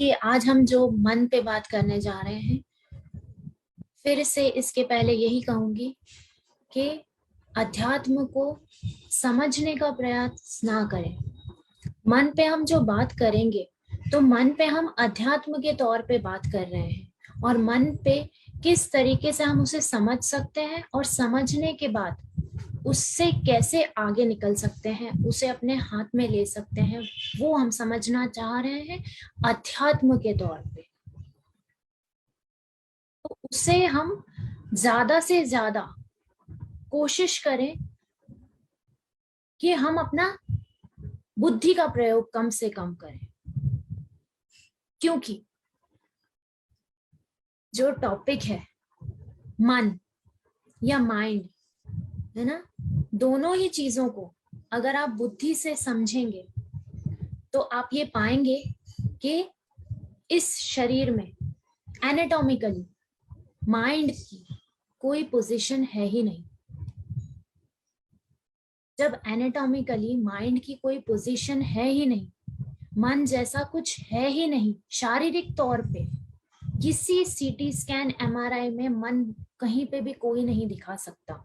कि आज हम जो मन पे बात करने जा रहे हैं, फिर से इसके पहले यही कहूंगी कि अध्यात्म को समझने का प्रयास ना करें। मन पे हम जो बात करेंगे तो मन पे हम अध्यात्म के तौर पे बात कर रहे हैं, और मन पे किस तरीके से हम उसे समझ सकते हैं और समझने के बाद उससे कैसे आगे निकल सकते हैं, उसे अपने हाथ में ले सकते हैं, वो हम समझना चाह रहे हैं अध्यात्म के तौर पे। तो उसे हम ज्यादा से ज्यादा कोशिश करें कि हम अपना बुद्धि का प्रयोग कम से कम करें, क्योंकि जो टॉपिक है मन या माइंड है ना, दोनों ही चीजों को अगर आप बुद्धि से समझेंगे तो आप ये पाएंगे कि इस शरीर में एनाटॉमिकली माइंड की कोई पोजीशन है ही नहीं। जब एनाटॉमिकली माइंड की कोई पोजीशन है ही नहीं, मन जैसा कुछ है ही नहीं, शारीरिक तौर पे किसी सीटी स्कैन एमआरआई में मन कहीं पे भी कोई नहीं दिखा सकता,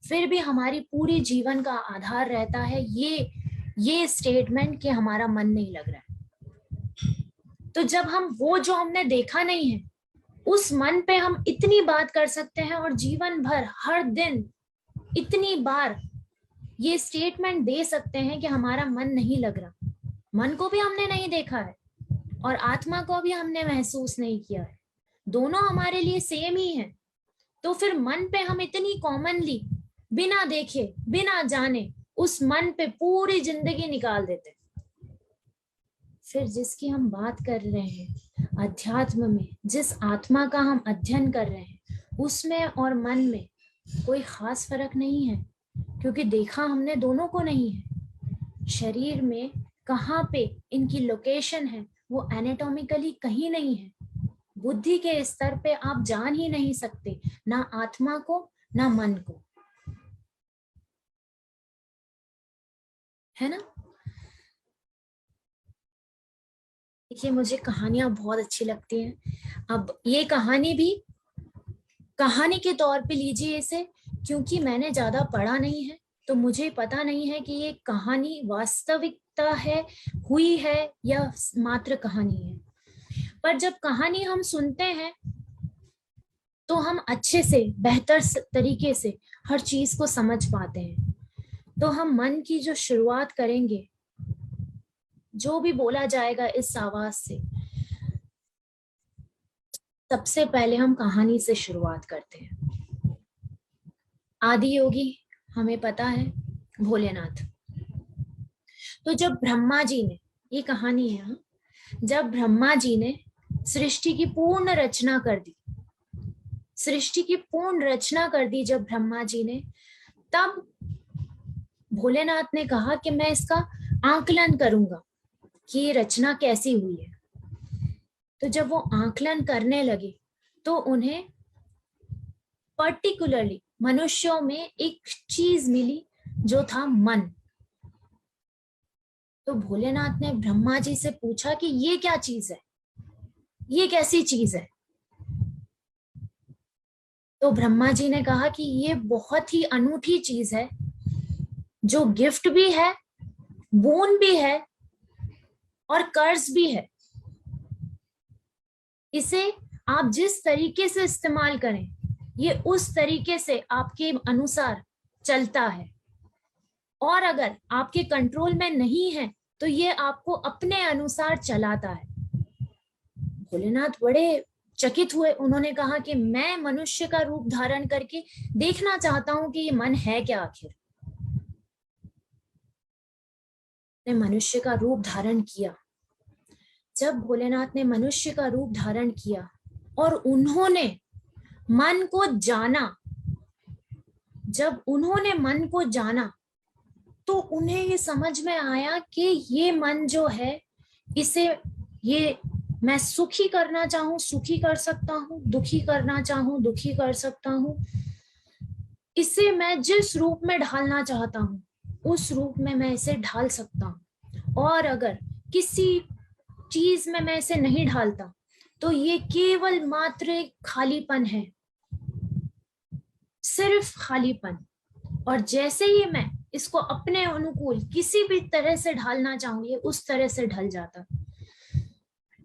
फिर भी हमारी पूरी जीवन का आधार रहता है ये स्टेटमेंट कि हमारा मन नहीं लग रहा है। तो जब हम वो जो हमने देखा नहीं है उस मन पे हम इतनी बात कर सकते हैं और जीवन भर हर दिन इतनी बार ये स्टेटमेंट दे सकते हैं कि हमारा मन नहीं लग रहा। मन को भी हमने नहीं देखा है और आत्मा को भी हमने महसूस नहीं किया है, दोनों हमारे लिए सेम ही है। तो फिर मन पे हम इतनी कॉमनली बिना देखे बिना जाने उस मन पे पूरी जिंदगी निकाल देते। फिर जिसकी हम बात कर रहे हैं अध्यात्म में, जिस आत्मा का हम अध्ययन कर रहे हैं, उसमें और मन में कोई खास फर्क नहीं है, क्योंकि देखा हमने दोनों को नहीं है। शरीर में कहाँ पे इनकी लोकेशन है वो एनाटॉमिकली कहीं नहीं है। बुद्धि के स्तर पे आप जान ही नहीं सकते ना आत्मा को ना मन को, है ना। देखिए, मुझे कहानियां बहुत अच्छी लगती हैं। अब ये कहानी भी कहानी के तौर पे लीजिए इसे, क्योंकि मैंने ज्यादा पढ़ा नहीं है तो मुझे पता नहीं है कि ये कहानी वास्तविकता है, हुई है, या मात्र कहानी है। पर जब कहानी हम सुनते हैं तो हम अच्छे से बेहतर तरीके से हर चीज को समझ पाते हैं। तो हम मन की जो शुरुआत करेंगे, जो भी बोला जाएगा इस आवाज से, सबसे पहले हम कहानी से शुरुआत करते हैं। आदि योगी हमें पता है भोलेनाथ। तो जब ब्रह्मा जी ने, ये कहानी है हाँ, जब ब्रह्मा जी ने सृष्टि की पूर्ण रचना कर दी, सृष्टि की पूर्ण रचना कर दी जब ब्रह्मा जी ने, तब भोलेनाथ ने कहा कि मैं इसका आकलन करूंगा कि ये रचना कैसी हुई है। तो जब वो आकलन करने लगे तो उन्हें पर्टिकुलरली मनुष्यों में एक चीज मिली जो था मन। तो भोलेनाथ ने ब्रह्मा जी से पूछा कि ये क्या चीज है, ये कैसी चीज है। तो ब्रह्मा जी ने कहा कि ये बहुत ही अनूठी चीज है, जो गिफ्ट भी है, बोन भी है और कर्ज भी है। इसे आप जिस तरीके से इस्तेमाल करें ये उस तरीके से आपके अनुसार चलता है, और अगर आपके कंट्रोल में नहीं है तो ये आपको अपने अनुसार चलाता है। भोलेनाथ बड़े चकित हुए, उन्होंने कहा कि मैं मनुष्य का रूप धारण करके देखना चाहता हूं कि ये मन है क्या आखिर। ने मनुष्य का रूप धारण किया। जब भोलेनाथ ने मनुष्य का रूप धारण किया और उन्होंने मन को जाना, जब उन्होंने मन को जाना तो उन्हें ये समझ में आया कि ये मन जो है, इसे ये मैं सुखी करना चाहूं सुखी कर सकता हूं, दुखी करना चाहूं दुखी कर सकता हूं, इसे मैं जिस रूप में ढालना चाहता हूं उस रूप में मैं इसे ढाल सकता हूं। और अगर किसी चीज में मैं इसे नहीं ढालता तो ये केवल मात्र एक खालीपन है, सिर्फ खालीपन। और जैसे ही मैं इसको अपने अनुकूल किसी भी तरह से ढालना चाहूँ, ये उस तरह से ढल जाता।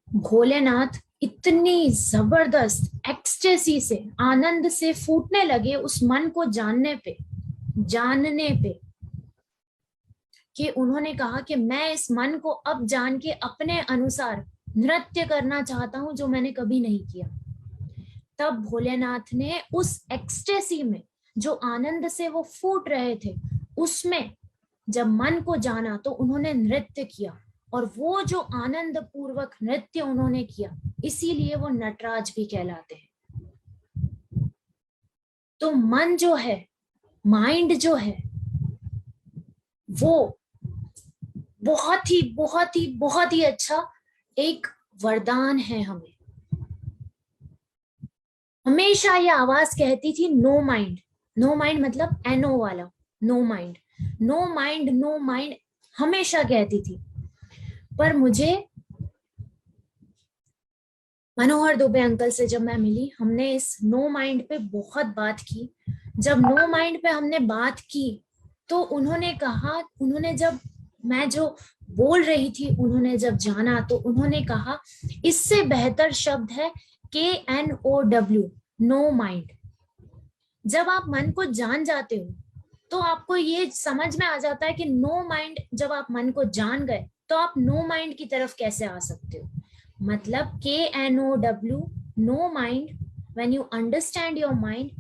भोलेनाथ इतनी जबरदस्त एक्सटेसी से, आनंद से फूटने लगे उस मन को जानने पे कि उन्होंने कहा कि मैं इस मन को अब जान के अपने अनुसार नृत्य करना चाहता हूं, जो मैंने कभी नहीं किया। तब भोलेनाथ ने उस एक्सटेसी में, जो आनंद से वो फूट रहे थे, उसमें जब मन को जाना तो उन्होंने नृत्य किया। और वो जो आनंद पूर्वक नृत्य उन्होंने किया, इसीलिए वो नटराज भी कहलाते हैं। तो मन जो है, माइंड जो है, वो बहुत ही बहुत ही बहुत ही अच्छा एक वरदान है हमें। हमेशा ये आवाज कहती थी नो माइंड। नो माइंड मतलब एनो वाला no mind, no mind, no mind हमेशा कहती थी। पर मुझे मनोहर दुबे अंकल से जब मैं मिली, हमने इस नो माइंड पे बहुत बात की। जब नो माइंड पे हमने बात की तो उन्होंने कहा, उन्होंने जब मैं जो बोल रही थी उन्होंने जब जाना तो उन्होंने कहा इससे बेहतर शब्द है KNOW, नो माइंड। जब आप मन को जान जाते हो तो आपको ये समझ में आ जाता है कि नो माइंड, जब आप मन को जान गए तो आप नो माइंड की तरफ कैसे आ सकते हो। मतलब KNOW, no mind, when you understand your mind,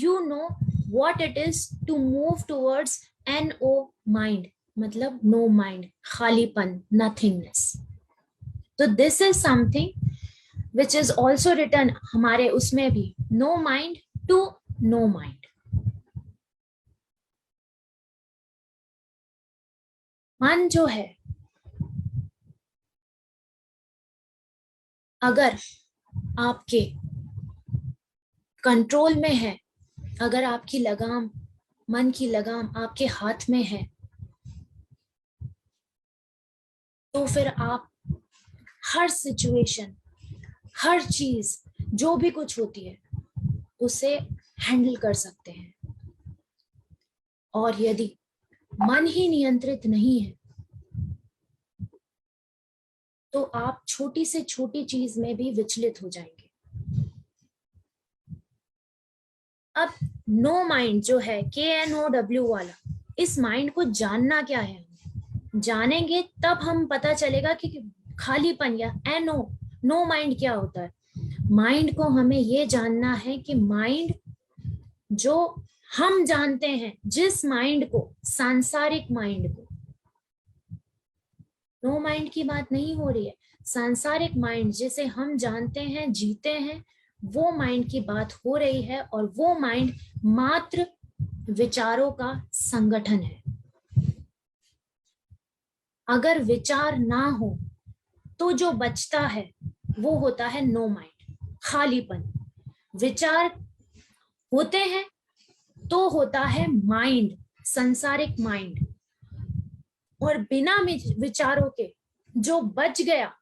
you know what it is to move towards NO mind, मतलब नो माइंड, खालीपन, नथिंगनेस। तो this is something which is also return हमारे उसमें भी, no mind to no mind. मन जो है, अगर आपके कंट्रोल में है, अगर आपकी लगाम, मन की लगाम आपके हाथ में है, तो फिर आप हर सिचुएशन, हर चीज जो भी कुछ होती है उसे हैंडल कर सकते हैं। और यदि मन ही नियंत्रित नहीं है तो आप छोटी से छोटी चीज में भी विचलित हो जाएंगे। अब नो माइंड जो है, KNOW वाला, इस माइंड को जानना क्या है, जानेंगे तब हम पता चलेगा कि खालीपन या नो माइंड क्या होता है। माइंड को हमें ये जानना है कि माइंड जो हम जानते हैं, जिस माइंड को, सांसारिक माइंड को, नो माइंड की बात नहीं हो रही है, सांसारिक माइंड जिसे हम जानते हैं, जीते हैं, वो माइंड की बात हो रही है। और वो माइंड मात्र विचारों का संगठन है। अगर विचार ना हो तो जो बचता है वो होता है नो माइंड, खालीपन। विचार होते हैं तो होता है माइंड, संसारिक माइंड। और बिना विचारों के जो बच गया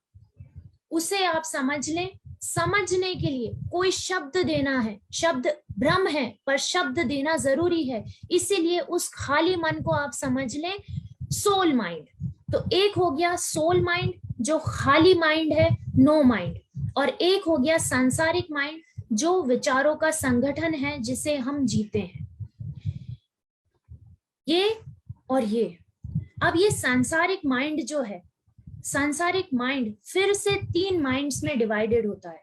उसे आप समझ लें। समझने के लिए कोई शब्द देना है, शब्द भ्रम है पर शब्द देना जरूरी है, इसीलिए उस खाली मन को आप समझ लें सोल माइंड। तो एक हो गया सोल माइंड जो खाली माइंड है, नो माइंड, और एक हो गया सांसारिक माइंड जो विचारों का संगठन है जिसे हम जीते हैं। ये और ये, अब ये सांसारिक माइंड जो है, सांसारिक माइंड फिर से 3 माइंड्स में डिवाइडेड होता है।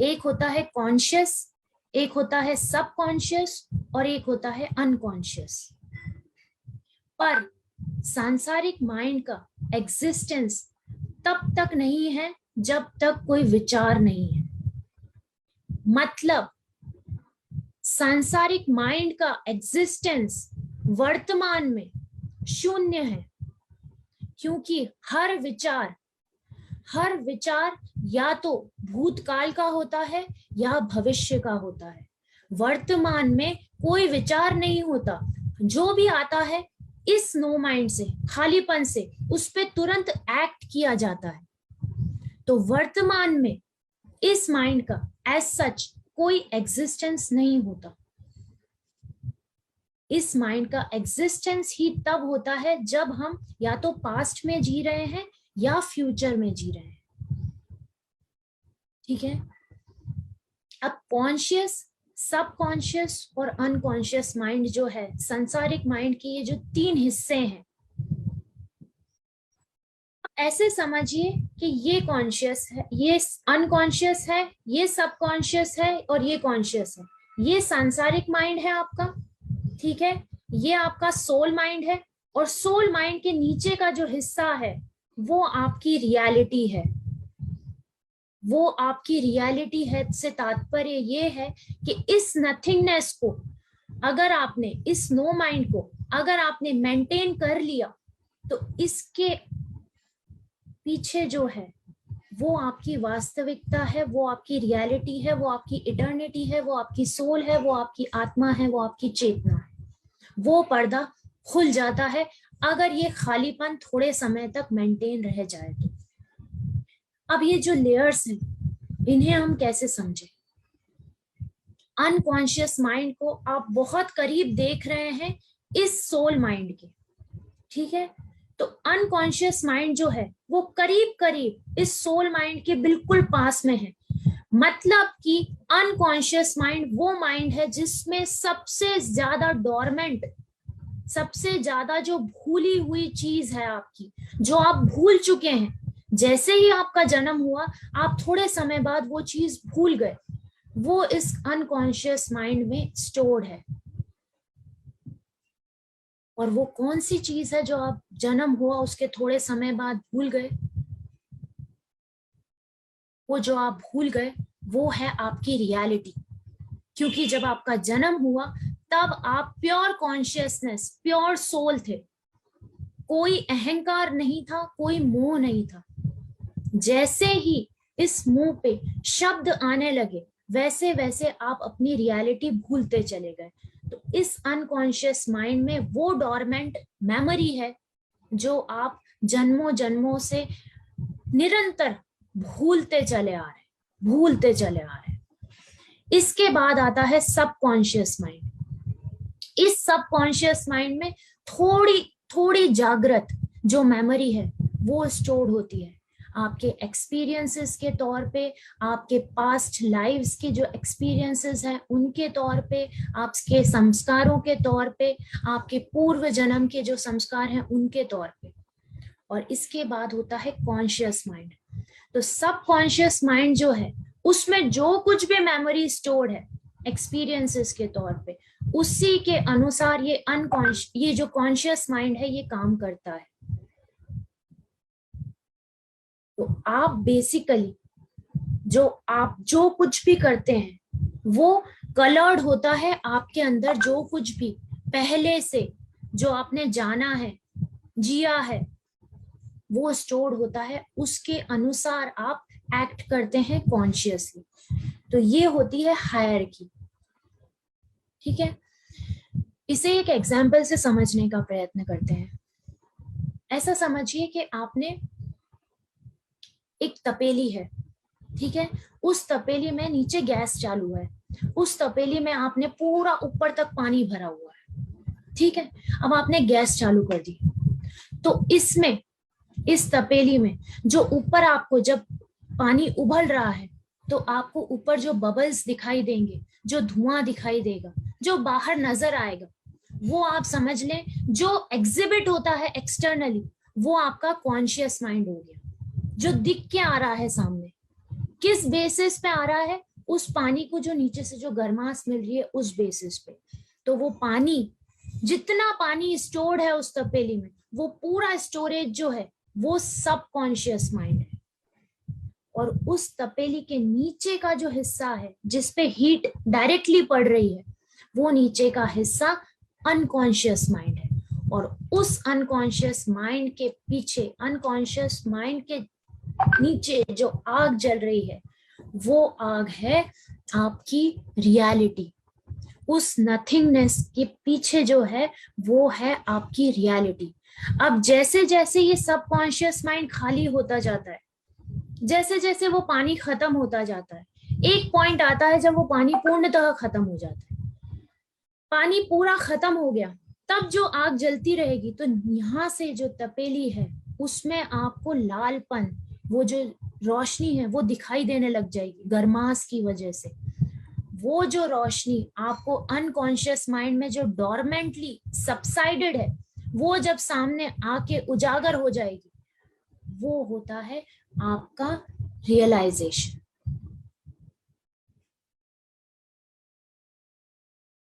एक होता है कॉन्शियस, एक होता है सबकॉन्शियस और एक होता है अनकॉन्शियस। पर सांसारिक माइंड का एग्जिस्टेंस तब तक नहीं है जब तक कोई विचार नहीं है। मतलब सांसारिक माइंड का एग्जिस्टेंस वर्तमान में शून्य है, क्योंकि हर विचार या तो भूतकाल का होता है या भविष्य का होता है। वर्तमान में कोई विचार नहीं होता। जो भी आता है इस नो माइंड से, खालीपन से, उस पे तुरंत एक्ट किया जाता है। तो वर्तमान में इस माइंड का एज सच कोई एग्जिस्टेंस नहीं होता। इस माइंड का एग्जिस्टेंस ही तब होता है जब हम या तो पास्ट में जी रहे हैं या फ्यूचर में जी रहे हैं। ठीक है। अब कॉन्शियस, सबकॉन्शियस और अनकॉन्शियस माइंड जो है, सांसारिक माइंड के ये जो तीन हिस्से हैं, ऐसे समझिए कि ये कॉन्शियस है, ये अनकॉन्शियस है, ये सबकॉन्शियस है और ये कॉन्शियस है। ये सांसारिक माइंड है आपका, ठीक है। ये आपका सोल माइंड है, और सोल माइंड के नीचे का जो हिस्सा है वो आपकी रियलिटी है। वो आपकी रियलिटी है से तात्पर्य ये है कि इस नथिंगनेस को अगर आपने, इस नो माइंड को अगर आपने मेंटेन कर लिया, तो इसके पीछे जो है वो आपकी वास्तविकता है, वो आपकी रियलिटी है, वो आपकी इटर्निटी है, वो आपकी सोल है, वो आपकी आत्मा है, वो आपकी चेतना है। वो पर्दा खुल जाता है अगर ये खालीपन थोड़े समय तक मेंटेन रह जाए तो। अब ये जो लेयर्स हैं, इन्हें हम कैसे समझें? अनकॉन्शियस माइंड को आप बहुत करीब देख रहे हैं इस सोल माइंड के, ठीक है। तो अनकॉन्शियस माइंड जो है वो करीब करीब इस सोल माइंड के बिल्कुल पास में है। मतलब कि अनकॉन्शियस माइंड वो माइंड है जिसमें सबसे ज्यादा डोरमेंट, सबसे ज्यादा जो भूली हुई चीज है आपकी, जो आप भूल चुके हैं। जैसे ही आपका जन्म हुआ, आप थोड़े समय बाद वो चीज भूल गए, वो इस अनकॉन्शियस माइंड में स्टोर्ड है। और वो कौन सी चीज है जो आप जन्म हुआ उसके थोड़े समय बाद भूल गए? वो जो आप भूल गए वो है आपकी रियलिटी। क्योंकि जब आपका जन्म हुआ तब आप प्योर कॉन्शियसनेस, प्योर सोल थे। कोई अहंकार नहीं था, कोई मोह नहीं था। जैसे ही इस मुंह पे शब्द आने लगे, वैसे वैसे आप अपनी रियलिटी भूलते चले गए। तो इस अनकॉन्शियस माइंड में वो डोरमेंट मेमोरी है जो आप जन्मों जन्मों से निरंतर भूलते चले आ रहे, भूलते चले आ रहे। इसके बाद आता है सबकॉन्शियस माइंड। इस सबकॉन्शियस माइंड में थोड़ी थोड़ी जागृत जो मेमोरी है वो स्टोर होती है आपके एक्सपीरियंसेस के तौर पे, आपके पास्ट लाइव्स के जो एक्सपीरियंसेस हैं उनके तौर पे, आपके संस्कारों के तौर पे, आपके पूर्व जन्म के जो संस्कार हैं उनके तौर पे। और इसके बाद होता है कॉन्शियस माइंड। तो सबकॉन्शियस माइंड जो है उसमें जो कुछ भी मेमोरी स्टोर्ड है एक्सपीरियंसेस के तौर पे, उसी के अनुसार ये जो कॉन्शियस माइंड है ये काम करता है। तो आप बेसिकली आप जो कुछ भी करते हैं वो कलर्ड होता है आपके अंदर। जो कुछ भी पहले से जो आपने जाना है, जिया है, वो स्टोर्ड होता है, उसके अनुसार आप एक्ट करते हैं कॉन्शियसली। तो ये होती है हायरार्की। ठीक है। इसे एक एग्जाम्पल से समझने का प्रयत्न करते हैं। ऐसा समझिए कि आपने एक तपेली है, ठीक है। उस तपेली में नीचे गैस चालू है, उस तपेली में आपने पूरा ऊपर तक पानी भरा हुआ है, ठीक है। अब आपने गैस चालू कर दी, तो इसमें, इस तपेली में जो ऊपर आपको जब पानी उबल रहा है तो आपको ऊपर जो बबल्स दिखाई देंगे, जो धुआं दिखाई देगा, जो बाहर नजर आएगा, वो आप समझ लें जो एग्जिबिट होता है एक्सटर्नली, वो आपका कॉन्शियस माइंड हो गया। जो दिख के आ रहा है सामने, किस बेसिस पे आ रहा है? उस पानी को जो नीचे से जो गर्माश मिल रही है उस बेसिस पे। तो वो पानी, जितना पानी स्टोर्ड है उस तपेली में, वो पूरा स्टोरेज जो है वो सबकॉन्शियस माइंड है। और उस तपेली के नीचे का जो हिस्सा है जिसपे हीट डायरेक्टली पड़ रही है, वो नीचे का हिस्सा अनकॉन्शियस माइंड है। और उस अनकॉन्शियस माइंड के पीछे, अनकॉन्शियस माइंड के नीचे जो आग जल रही है, वो आग है आपकी रियलिटी। उस नथिंगनेस के पीछे जो है वो है आपकी रियलिटी। अब जैसे जैसे ये सबकॉन्शियस माइंड खाली होता जाता है, जैसे जैसे वो पानी खत्म होता जाता है, एक पॉइंट आता है जब वो पानी पूर्णतः खत्म हो जाता है, पानी पूरा खत्म हो गया, तब जो आग जलती रहेगी तो यहाँ से जो तपेली है उसमें आपको लालपन, वो जो रोशनी है वो दिखाई देने लग जाएगी गर्मास की वजह से। वो जो रोशनी आपको अनकॉन्शियस माइंड में जो डोरमेंटली सबसाइडेड है, वो जब सामने आके उजागर हो जाएगी, वो होता है आपका रियलाइजेशन।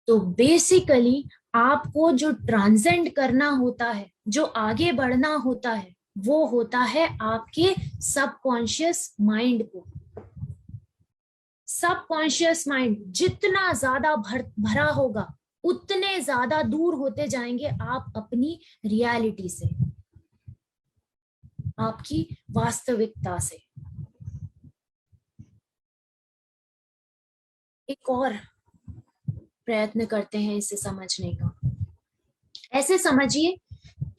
तो बेसिकली आपको जो ट्रांसेंड करना होता है, जो आगे बढ़ना होता है, वो होता है आपके सबकॉन्शियस माइंड को। सबकॉन्शियस माइंड जितना ज्यादा भरा होगा, उतने ज्यादा दूर होते जाएंगे आप अपनी रियलिटी से, आपकी वास्तविकता से। एक और प्रयत्न करते हैं इसे समझने का। ऐसे समझिए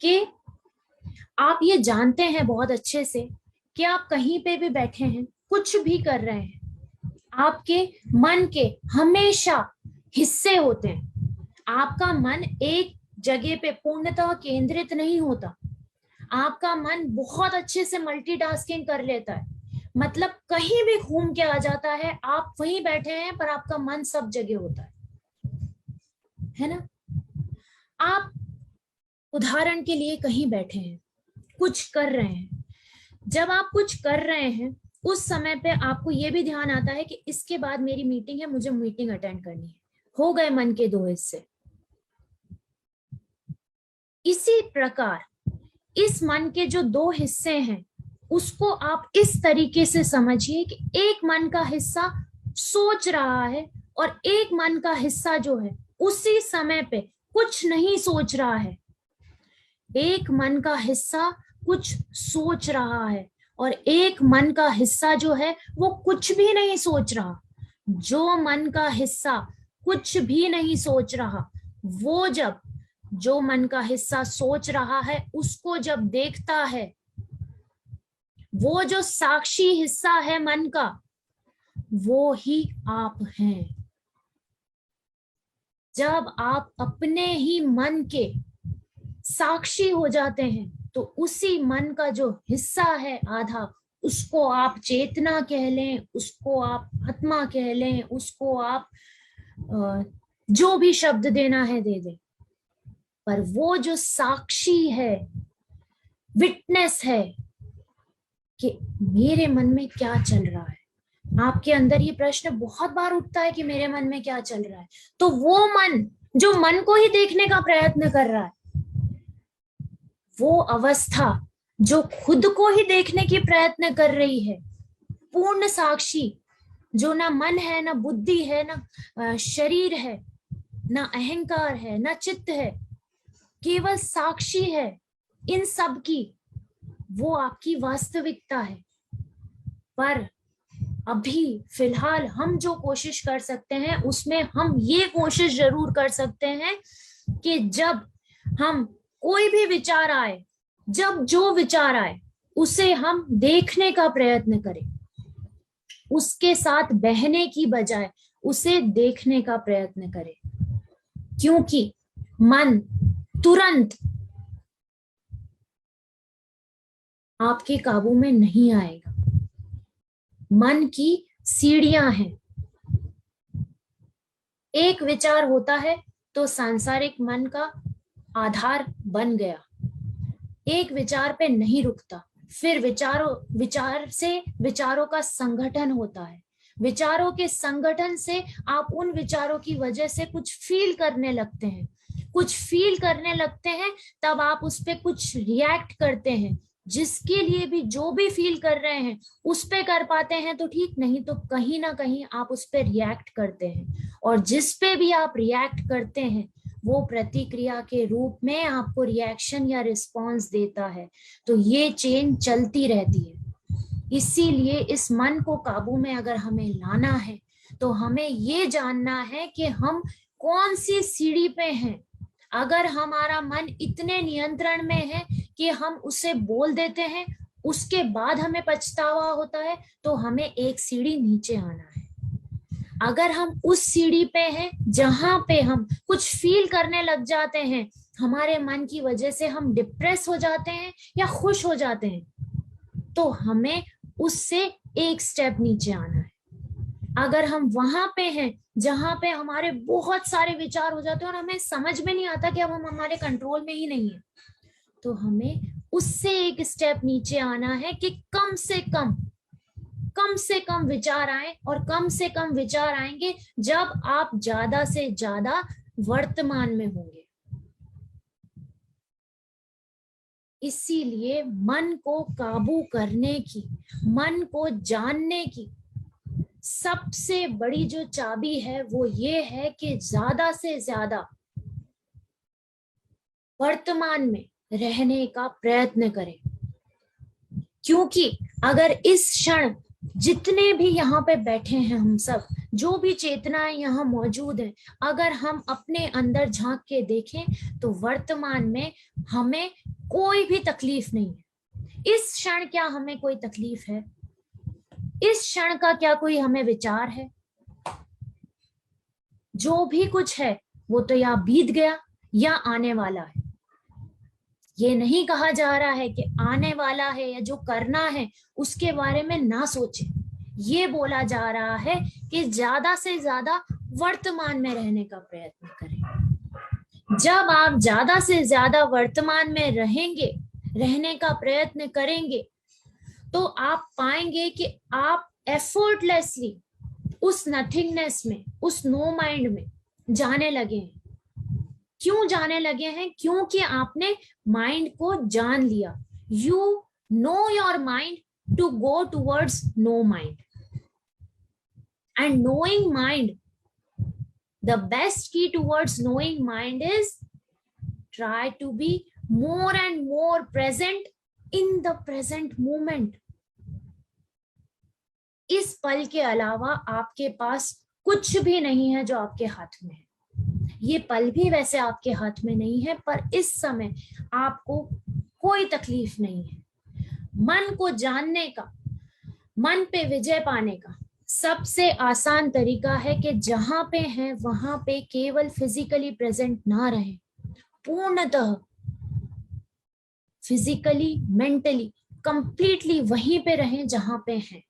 कि आप ये जानते हैं बहुत अच्छे से कि आप कहीं पे भी बैठे हैं, कुछ भी कर रहे हैं, आपके मन के हमेशा हिस्से होते हैं। आपका मन एक जगह पे पूर्णतः केंद्रित नहीं होता। आपका मन बहुत अच्छे से मल्टीटास्किंग कर लेता है, मतलब कहीं भी घूम के आ जाता है, आप वहीं बैठे हैं पर आपका मन सब जगह होता है ना। आप उदाहरण के लिए कहीं बैठे हैं, कुछ कर रहे हैं, जब आप कुछ कर रहे हैं उस समय पे आपको ये भी ध्यान आता है कि इसके बाद मेरी मीटिंग है, मुझे मीटिंग अटेंड करनी है। हो गए मन के दो हिस्से। इसी प्रकार इस मन के जो दो हिस्से हैं उसको आप इस तरीके से समझिए कि एक मन का हिस्सा सोच रहा है और एक मन का हिस्सा जो है उसी समय पे कुछ नहीं सोच रहा है। एक मन का हिस्सा कुछ सोच रहा है और एक मन का हिस्सा जो है वो कुछ भी नहीं सोच रहा। जो मन का हिस्सा कुछ भी नहीं सोच रहा, वो जब जो मन का हिस्सा सोच रहा है उसको जब देखता है, वो जो साक्षी हिस्सा है मन का, वो ही आप हैं। जब आप अपने ही मन के साक्षी हो जाते हैं तो उसी मन का जो हिस्सा है आधा, उसको आप चेतना कह लें, उसको आप आत्मा कह लें, उसको आप जो भी शब्द देना है दे दें, पर वो जो साक्षी है, विटनेस है कि मेरे मन में क्या चल रहा है। आपके अंदर ये प्रश्न बहुत बार उठता है कि मेरे मन में क्या चल रहा है, तो वो मन जो मन को ही देखने का प्रयत्न कर रहा है, वो अवस्था जो खुद को ही देखने की प्रयत्न कर रही है, पूर्ण साक्षी, जो ना मन है, ना बुद्धि है, ना शरीर है, ना अहंकार है, ना चित्त है, केवल साक्षी है इन सब की, वो आपकी वास्तविकता है। पर अभी फिलहाल हम जो कोशिश कर सकते हैं उसमें हम ये कोशिश जरूर कर सकते हैं कि जब हम कोई भी विचार आए, जब जो विचार आए उसे हम देखने का प्रयत्न करें, उसके साथ बहने की बजाय उसे देखने का प्रयत्न करें, क्योंकि मन तुरंत आपके काबू में नहीं आएगा। मन की सीढ़ियां हैं। एक विचार होता है तो सांसारिक मन का आधार बन गया, एक विचार पे नहीं रुकता, फिर विचार से विचारों का संगठन होता है, विचारों के संगठन से आप उन विचारों की वजह से कुछ फील करने लगते हैं, कुछ फील करने लगते हैं तब आप उस पर कुछ रिएक्ट करते हैं, जिसके लिए भी जो भी फील कर रहे हैं उस पे कर पाते हैं तो ठीक, नहीं तो कहीं ना कहीं आप उस पे रिएक्ट करते हैं, और जिस पे भी आप रिएक्ट करते हैं वो प्रतिक्रिया के रूप में आपको रिएक्शन या रिस्पॉन्स देता है। तो ये चेन चलती रहती है। इसीलिए इस मन को काबू में अगर हमें लाना है तो हमें ये जानना है कि हम कौन सी सीढ़ी पे हैं। अगर हमारा मन इतने नियंत्रण में है कि हम उसे बोल देते हैं उसके बाद हमें पछतावा होता है तो हमें एक सीढ़ी नीचे आना है। अगर हम उस सीढ़ी पे हैं जहां पे हम कुछ फील करने लग जाते हैं, हमारे मन की वजह से हम डिप्रेस हो जाते हैं या खुश हो जाते हैं, तो हमें उससे एक स्टेप नीचे आना है। अगर हम वहां पे हैं जहां पे हमारे बहुत सारे विचार हो जाते हैं और हमें समझ में नहीं आता कि अब हम हमारे कंट्रोल में ही नहीं है, तो हमें उससे एक स्टेप नीचे आना है कि कम से कम विचार आए। और कम से कम विचार आएंगे जब आप ज्यादा से ज्यादा वर्तमान में होंगे। इसीलिए मन को काबू करने की, मन को जानने की सबसे बड़ी जो चाबी है वो ये है कि ज्यादा से ज्यादा वर्तमान में रहने का प्रयत्न करें। क्योंकि अगर इस क्षण जितने भी यहाँ पे बैठे हैं हम सब, जो भी चेतनाएं यहाँ मौजूद है, अगर हम अपने अंदर झांक के देखें तो वर्तमान में हमें कोई भी तकलीफ नहीं है। इस क्षण क्या हमें कोई तकलीफ है? इस क्षण का क्या कोई हमें विचार है? जो भी कुछ है वो तो या बीत गया या आने वाला है। ये नहीं कहा जा रहा है कि आने वाला है या जो करना है उसके बारे में ना सोचें। ये बोला जा रहा है कि ज्यादा से ज्यादा वर्तमान में रहने का प्रयत्न करें। जब आप ज्यादा से ज्यादा वर्तमान में रहेंगे, रहने का प्रयत्न करेंगे, तो आप पाएंगे कि आप एफर्टलेसली उस नथिंगनेस में, उस नो माइंड में जाने लगे हैं। क्यों जाने लगे हैं? क्योंकि आपने माइंड को जान लिया। You know your mind to go towards no mind. And knowing mind, the best key towards knowing mind is try to be more and more present in the present moment. इस पल के अलावा आपके पास कुछ भी नहीं है जो आपके हाथ में है। ये पल भी वैसे आपके हाथ में नहीं है, पर इस समय आपको कोई तकलीफ नहीं है। मन को जानने का, मन पे विजय पाने का सबसे आसान तरीका है कि जहां पे हैं वहां पे केवल फिजिकली प्रेजेंट ना रहें, पूर्णतः फिजिकली, मेंटली कंप्लीटली वहीं पे रहें जहां पे हैं।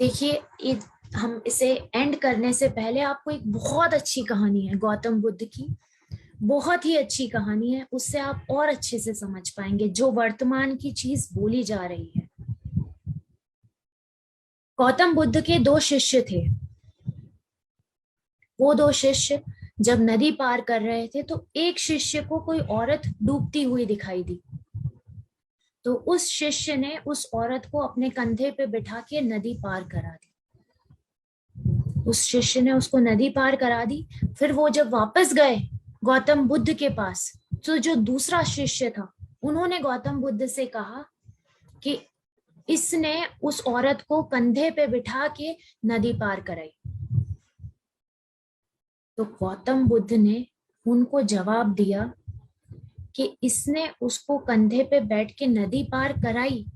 देखिए, हम इसे एंड करने से पहले आपको एक बहुत अच्छी कहानी है गौतम बुद्ध की, बहुत ही अच्छी कहानी है, उससे आप और अच्छे से समझ पाएंगे जो वर्तमान की चीज बोली जा रही है। गौतम बुद्ध के 2 शिष्य थे। वो 2 शिष्य जब नदी पार कर रहे थे तो एक शिष्य को कोई औरत डूबती हुई दिखाई दी। तो उस शिष्य ने उस औरत को अपने कंधे पे बिठा के नदी पार करा दी। उस शिष्य ने उसको नदी पार करा दी। फिर वो जब वापस गए गौतम बुद्ध के पास, तो जो दूसरा शिष्य था उन्होंने गौतम बुद्ध से कहा कि इसने उस औरत को कंधे पे बिठा के नदी पार कराई। तो गौतम बुद्ध ने उनको जवाब दिया कि इसने उसको कंधे पे बैठ के नदी पार कराई,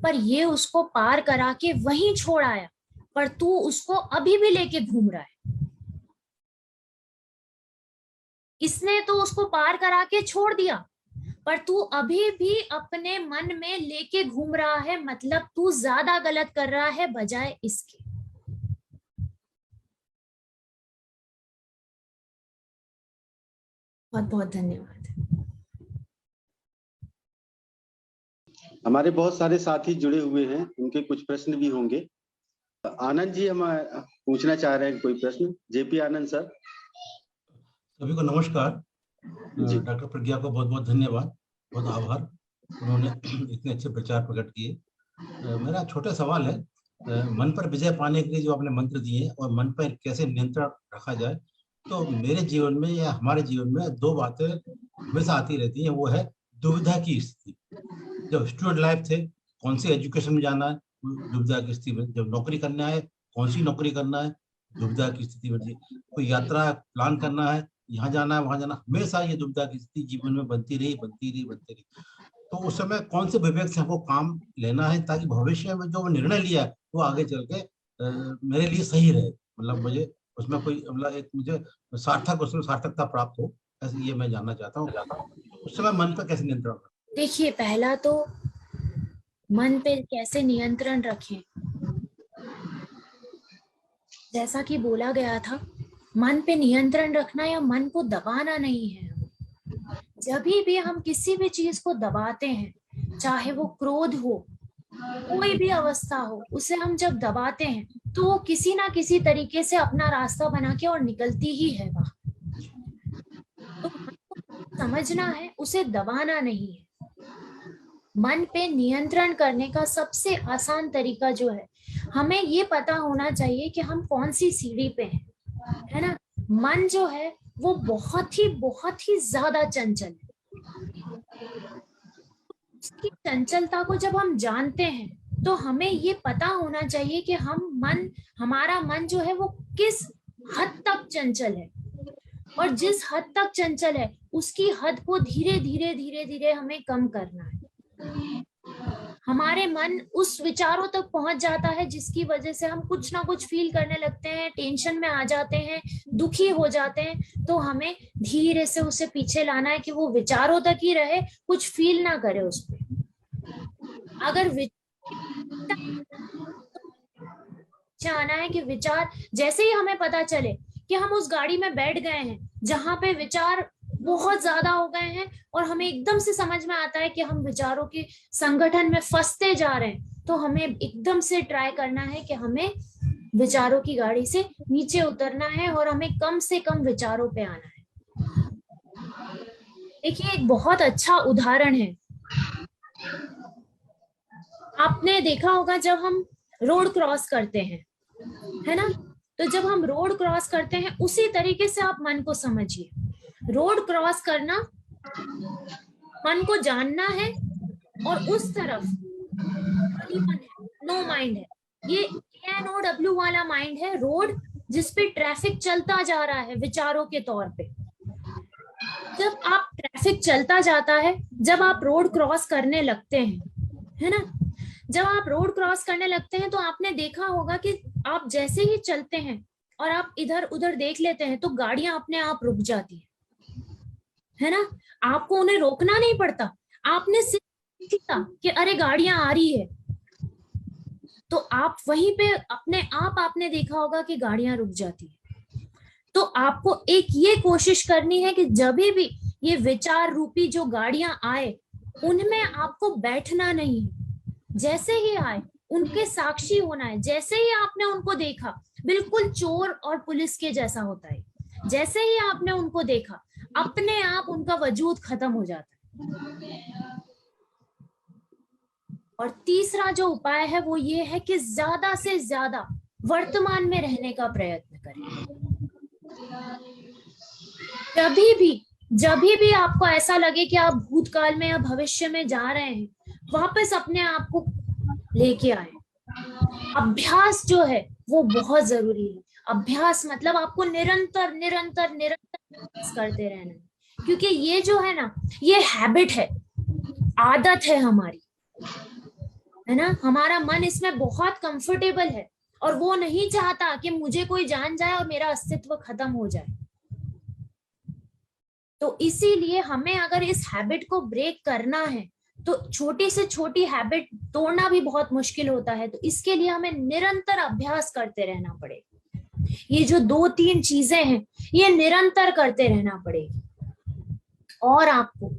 पर ये उसको पार करा के वहीं छोड़ आया, पर तू उसको अभी भी लेके घूम रहा है। इसने तो उसको पार करा के छोड़ दिया, पर तू अभी भी अपने मन में लेके घूम रहा है, मतलब तू ज्यादा गलत कर रहा है बजाय इसके। बहुत बहुत धन्यवाद। हमारे बहुत सारे साथी जुड़े हुए हैं, उनके कुछ प्रश्न भी होंगे। आनंद जी हम पूछना चाह रहे हैं कोई प्रश्न। जेपी आनंद सर। सभी को नमस्कार। डॉक्टर प्रज्ञा को बहुत बहुत धन्यवाद, बहुत आभार, उन्होंने इतने अच्छे विचार प्रकट किए। मेरा छोटा सवाल है, मन पर विजय पाने के लिए जो आपने मंत्र दिए और मन पर कैसे नियंत्रण रखा जाए, तो मेरे जीवन में या हमारे जीवन में 2 बातें हमेशा आती रहती हैं। वो है दुविधा की स्थिति। जब स्टूडेंट लाइफ थे, कौन सी एजुकेशन में जाना है, दुविधा की स्थिति में। जब नौकरी करना है, कौन सी नौकरी करना है, दुविधा की स्थिति में। कोई यात्रा प्लान करना है, यहाँ जाना है वहां जाना, हमेशा ये दुविधा की स्थिति जीवन में बनती रही। तो उस समय कौन से विवेक से हमको काम लेना है ताकि भविष्य में जो निर्णय लिया है वो आगे चल के मेरे लिए सही रहे, मतलब मुझे उसमें कोई मतलब एक मुझे उसमें सार्थकता प्राप्त हो, ऐसे ये मैं जानना चाहता हूँ। उस समय मन पर कैसे नियंत्रण रखें? देखिए, पहला तो मन पे कैसे नियंत्रण रखें, जैसा कि बोला गया था, मन पे नियंत्रण रखना या मन को दबाना नहीं है। जब भी हम किसी भी चीज को दबाते हैं, चाहे वो क्रोध हो, कोई भी अवस्था हो, उसे हम जब दबाते हैं तो वो किसी ना किसी तरीके से अपना रास्ता बना के और निकलती ही है वहां। तो समझना है, उसे दबाना नहीं है। मन पे नियंत्रण करने का सबसे आसान तरीका जो है, हमें ये पता होना चाहिए कि हम कौन सी सीढ़ी पे हैं, है ना। मन जो है वो बहुत ही ज्यादा चंचल है। उसकी चंचलता को जब हम जानते हैं तो हमें ये पता होना चाहिए कि हमारा मन जो है वो किस हद तक चंचल है, और जिस हद तक चंचल है उसकी हद को धीरे धीरे हमें कम करना है। हमारे मन उस विचारों तक पहुंच जाता है जिसकी वजह से हम कुछ ना कुछ फील करने लगते हैं, टेंशन में आ जाते हैं, दुखी हो जाते हैं। तो हमें धीरे से उसे पीछे लाना है कि वो विचारों तक ही रहे, कुछ फील ना करे उस पे। अगर आना है कि विचार, जैसे ही हमें पता चले कि हम उस गाड़ी में बैठ गए हैं जहां पे विचार बहुत ज्यादा हो गए हैं और हमें एकदम से समझ में आता है कि हम विचारों के संगठन में फंसते जा रहे हैं, तो हमें एकदम से ट्राई करना है कि हमें विचारों की गाड़ी से नीचे उतरना है और हमें कम से कम विचारों पे आना है। देखिए, एक बहुत अच्छा उदाहरण है, आपने देखा होगा जब हम रोड क्रॉस करते हैं, है ना, तो जब हम रोड क्रॉस करते हैं उसी तरीके से आप मन को समझिए। रोड क्रॉस करना, मन को जानना है, और उस तरफ नो माइंड है, ये NOW वाला माइंड है, रोड जिस पे ट्रैफिक चलता जा रहा है विचारों के तौर पे। जब आप ट्रैफिक चलता जाता है, जब आप रोड क्रॉस करने लगते हैं, है ना, जब आप रोड क्रॉस करने लगते हैं तो आपने देखा होगा कि आप जैसे ही चलते हैं और आप इधर उधर देख लेते हैं तो गाड़ियां अपने आप रुक जाती है ना। आपको उन्हें रोकना नहीं पड़ता, आपने सिर्फ देखा कि अरे गाड़ियां आ रही है, तो आप वहीं पे अपने आप आपने देखा होगा कि गाड़ियां रुक जाती है। तो आपको एक ये कोशिश करनी है कि जब भी ये विचार रूपी जो गाड़ियां आए उनमें आपको बैठना नहीं है, जैसे ही आए उनके साक्षी होना है। जैसे ही आपने उनको देखा, बिल्कुल चोर और पुलिस के जैसा होता है, जैसे ही आपने उनको देखा अपने आप उनका वजूद खत्म हो जाता है। और तीसरा जो उपाय है वो ये है कि ज्यादा से ज्यादा वर्तमान में रहने का प्रयत्न करें। जब भी आपको ऐसा लगे कि आप भूतकाल में या भविष्य में जा रहे हैं, वापस अपने आप को लेके आए। अभ्यास जो है वो बहुत जरूरी है। अभ्यास मतलब आपको निरंतर करते रहना है, क्योंकि ये जो है ना, ये हैबिट है, आदत है हमारी, है ना। हमारा मन इसमें बहुत कंफर्टेबल है और वो नहीं चाहता कि मुझे कोई जान जाए और मेरा अस्तित्व खत्म हो जाए। तो इसीलिए हमें अगर इस हैबिट को ब्रेक करना है तो छोटी से छोटी हैबिट तोड़ना भी बहुत मुश्किल होता है। तो इसके लिए हमें निरंतर अभ्यास करते रहना पड़ेगा। ये जो 2-3 चीजें हैं ये निरंतर करते रहना पड़ेगी। और आपको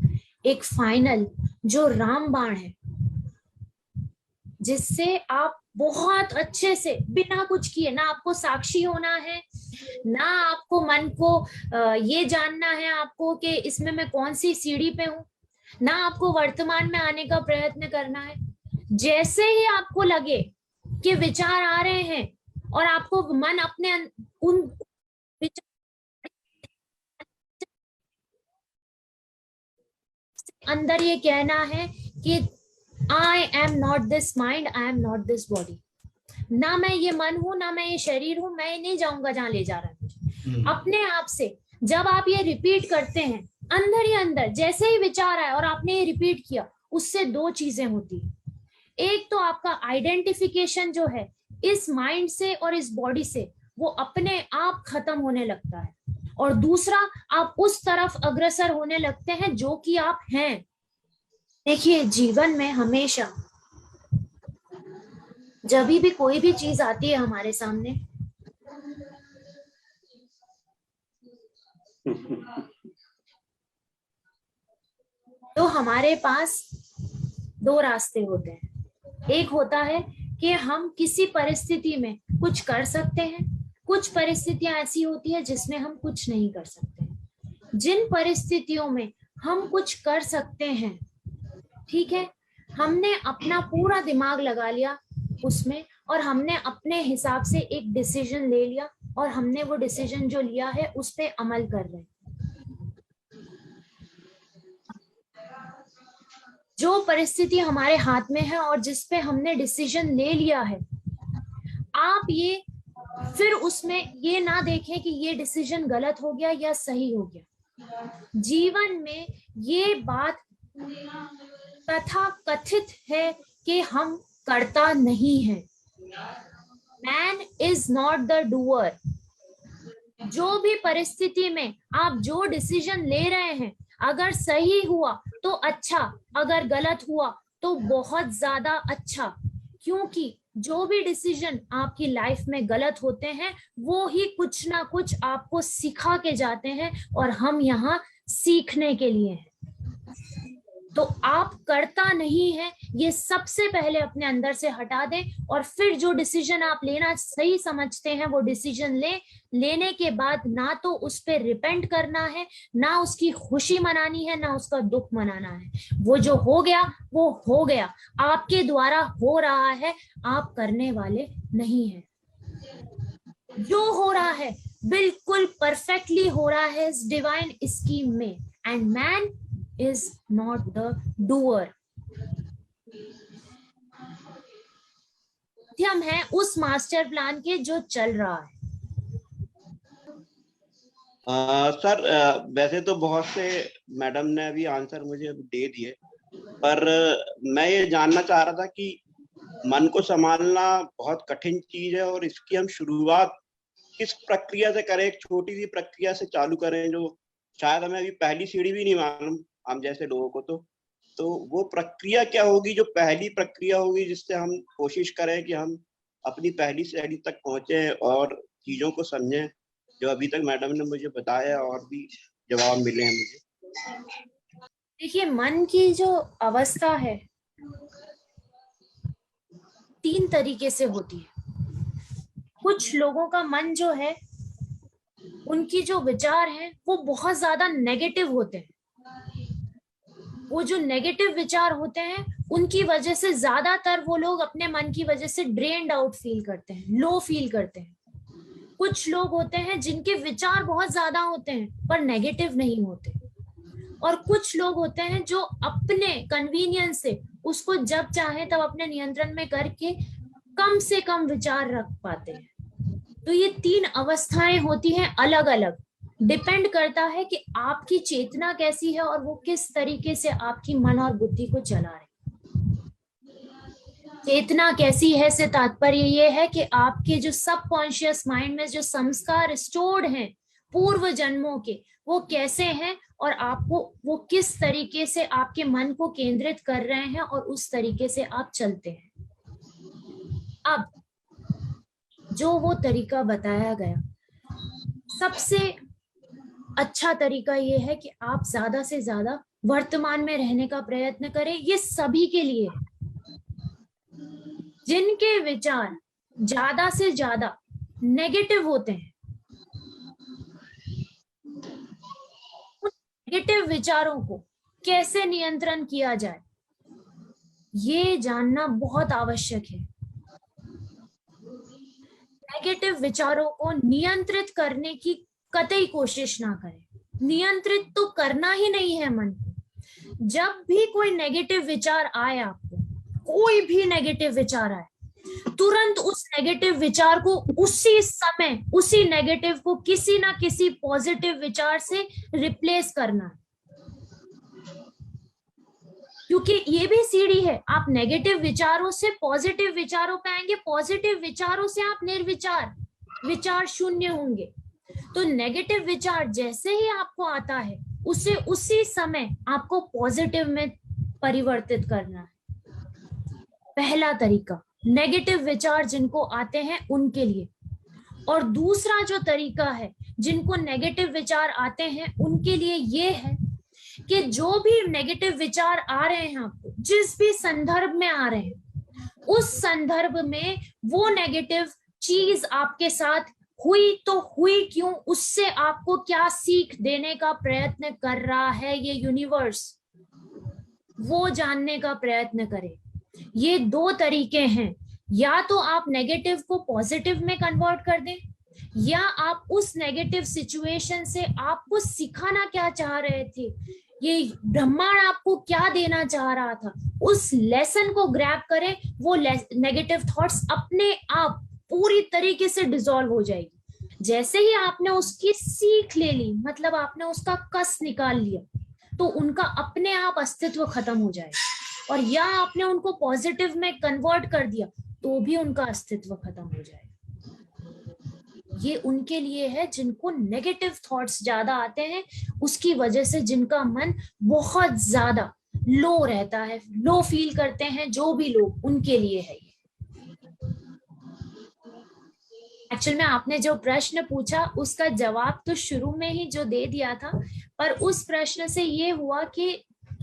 एक फाइनल जो रामबाण है, जिससे आप बहुत अच्छे से बिना कुछ किए, ना आपको साक्षी होना है, ना आपको मन को ये जानना है आपको कि इसमें मैं कौन सी सीढ़ी पे हूं, ना आपको वर्तमान में आने का प्रयत्न करना है। जैसे ही आपको लगे कि विचार आ रहे हैं और आपको मन अपने उन अंदर ये कहना है कि I am not this mind, I am not this body। ना मैं ये मन हूं, ना मैं ये शरीर हूं, मैं नहीं जाऊंगा जहां ले जा रहा है मुझे। अपने आप से जब आप ये रिपीट करते हैं अंदर ही अंदर, जैसे ही विचार आया और आपने ये रिपीट किया, उससे दो चीजें होती है। एक तो आपका आइडेंटिफिकेशन जो है इस माइंड से और इस बॉडी से, वो अपने आप खत्म होने लगता है, और दूसरा आप उस तरफ अग्रसर होने लगते हैं जो कि आप हैं। देखिए, जीवन में हमेशा जब भी कोई भी चीज आती है हमारे सामने, तो हमारे पास दो रास्ते होते हैं। एक होता है कि हम किसी परिस्थिति में कुछ कर सकते हैं, कुछ परिस्थितियां ऐसी होती है जिसमें हम कुछ नहीं कर सकते। जिन परिस्थितियों में हम कुछ कर सकते हैं, ठीक है, हमने अपना पूरा दिमाग लगा लिया उसमें, और हमने अपने हिसाब से एक डिसीजन ले लिया, और हमने वो डिसीजन जो लिया है उस पे अमल कर रहे हैं। जो परिस्थिति हमारे हाथ में है और जिस पे हमने डिसीजन ले लिया है, आप ये फिर उसमें ये ना देखें कि ये डिसीजन गलत हो गया या सही हो गया। जीवन में ये बात तथा कथित है कि हम करता नहीं है। Man is not the doer. जो भी परिस्थिति में आप जो डिसीजन ले रहे हैं, अगर सही हुआ तो अच्छा, अगर गलत हुआ तो बहुत ज्यादा अच्छा, क्योंकि जो भी डिसीजन आपकी लाइफ में गलत होते हैं वो ही कुछ ना कुछ आपको सिखा के जाते हैं, और हम यहाँ सीखने के लिए हैं। तो आप करता नहीं है, ये सबसे पहले अपने अंदर से हटा दें, और फिर जो डिसीजन आप लेना सही समझते हैं वो डिसीजन लेने के बाद ना तो उस पर रिपेंट करना है, ना उसकी खुशी मनानी है, ना उसका दुख मनाना है। वो जो हो गया वो हो गया, आपके द्वारा हो रहा है, आप करने वाले नहीं है। जो हो रहा है बिल्कुल परफेक्टली हो रहा है इस डिवाइन स्कीम में, and man is not the doer। हम हैं उस मास्टर प्लान के जो चल रहा है। सर, वैसे तो बहुत से मैडम ने अभी आंसर मुझे दे दिए, पर मैं ये जानना चाह रहा था कि मन को संभालना बहुत कठिन चीज है, और इसकी हम शुरुआत किस प्रक्रिया से करें। एक छोटी सी प्रक्रिया से चालू करें जो शायद हमें अभी पहली सीढ़ी भी नहीं मालूम हम जैसे लोगों को। तो वो प्रक्रिया क्या होगी, जो पहली प्रक्रिया होगी जिससे हम कोशिश करें कि हम अपनी पहली सीढ़ी तक पहुंचे और चीजों को समझें, जो अभी तक मैडम ने मुझे बताया और भी जवाब मिले हैं मुझे। देखिए, मन की जो अवस्था है 3 तरीके से होती है। कुछ लोगों का मन जो है, उनकी जो विचार हैं वो बहुत ज्यादा नेगेटिव होते हैं। वो जो नेगेटिव विचार होते हैं उनकी वजह से ज्यादातर वो लोग अपने मन की वजह से ड्रेन्ड आउट फील करते हैं, लो फील करते हैं। कुछ लोग होते हैं जिनके विचार बहुत ज्यादा होते हैं पर नेगेटिव नहीं होते, और कुछ लोग होते हैं जो अपने कन्वीनियंस से उसको जब चाहे तब अपने नियंत्रण में करके कम से कम विचार रख पाते हैं। तो ये 3 अवस्थाएं होती हैं अलग अलग, डिपेंड करता है कि आपकी चेतना कैसी है और वो किस तरीके से आपकी मन और बुद्धि को चला रहे। चेतना कैसी है से तात्पर्य ये है कि आपके जो सबकॉन्शियस माइंड में जो संस्कार स्टोर्ड हैं पूर्व जन्मों के, वो कैसे हैं और आपको वो किस तरीके से आपके मन को केंद्रित कर रहे हैं और उस तरीके से आप चलते हैं। अब जो वो तरीका बताया गया, सबसे अच्छा तरीका ये है कि आप ज्यादा से ज्यादा वर्तमान में रहने का प्रयत्न करें। ये सभी के लिए है। जिनके विचार ज्यादा से ज्यादा नेगेटिव होते हैं, उन नेगेटिव विचारों को कैसे नियंत्रण किया जाए, ये जानना बहुत आवश्यक है। नेगेटिव विचारों को नियंत्रित करने की कतई कोशिश ना करें। नियंत्रित तो करना ही नहीं है मन को। जब भी कोई नेगेटिव विचार आए, आपको कोई भी नेगेटिव विचार आए, तुरंत उस नेगेटिव विचार को उसी समय, उसी नेगेटिव को किसी ना किसी पॉजिटिव विचार से रिप्लेस करना, क्योंकि ये भी सीढ़ी है। आप नेगेटिव विचारों से पॉजिटिव विचारों पे आएंगे, पॉजिटिव विचारों से आप निर्विचार, विचार शून्य होंगे। तो नेगेटिव विचार जैसे ही आपको आता है, उसे उसी समय आपको पॉजिटिव में परिवर्तित करना है। पहला तरीका नेगेटिव विचार जिनको आते हैं उनके लिए। और दूसरा जो तरीका है जिनको नेगेटिव विचार आते हैं उनके लिए ये है कि जो भी नेगेटिव विचार आ रहे हैं आपको, जिस भी संदर्भ में आ रहे हैं, उस संदर्भ में वो नेगेटिव चीज आपके साथ हुई तो हुई क्यों, उससे आपको क्या सीख देने का प्रयत्न कर रहा है ये यूनिवर्स, वो जानने का प्रयत्न करें। ये दो तरीके हैं, या तो आप नेगेटिव को पॉजिटिव में कन्वर्ट कर दें, या आप उस नेगेटिव सिचुएशन से आपको सिखाना क्या चाह रहे थे, ये ब्रह्मांड आपको क्या देना चाह रहा था, उस लेसन को ग्रैब करें। वो नेगेटिव थॉट्स अपने आप पूरी तरीके से डिसॉल्व हो जाएगी। जैसे ही आपने उसकी सीख ले ली, मतलब आपने उसका कस निकाल लिया, तो उनका अपने आप अस्तित्व खत्म हो जाएगा। और या आपने उनको पॉजिटिव में कन्वर्ट कर दिया तो भी उनका अस्तित्व खत्म हो जाएगा। ये उनके लिए है जिनको नेगेटिव थॉट्स ज्यादा आते हैं, उसकी वजह से जिनका मन बहुत ज्यादा लो रहता है, लो फील करते हैं जो भी लोग, उनके लिए है ये। एक्चुअल में आपने जो प्रश्न पूछा उसका जवाब तो शुरू में ही जो दे दिया था, पर उस प्रश्न से ये हुआ कि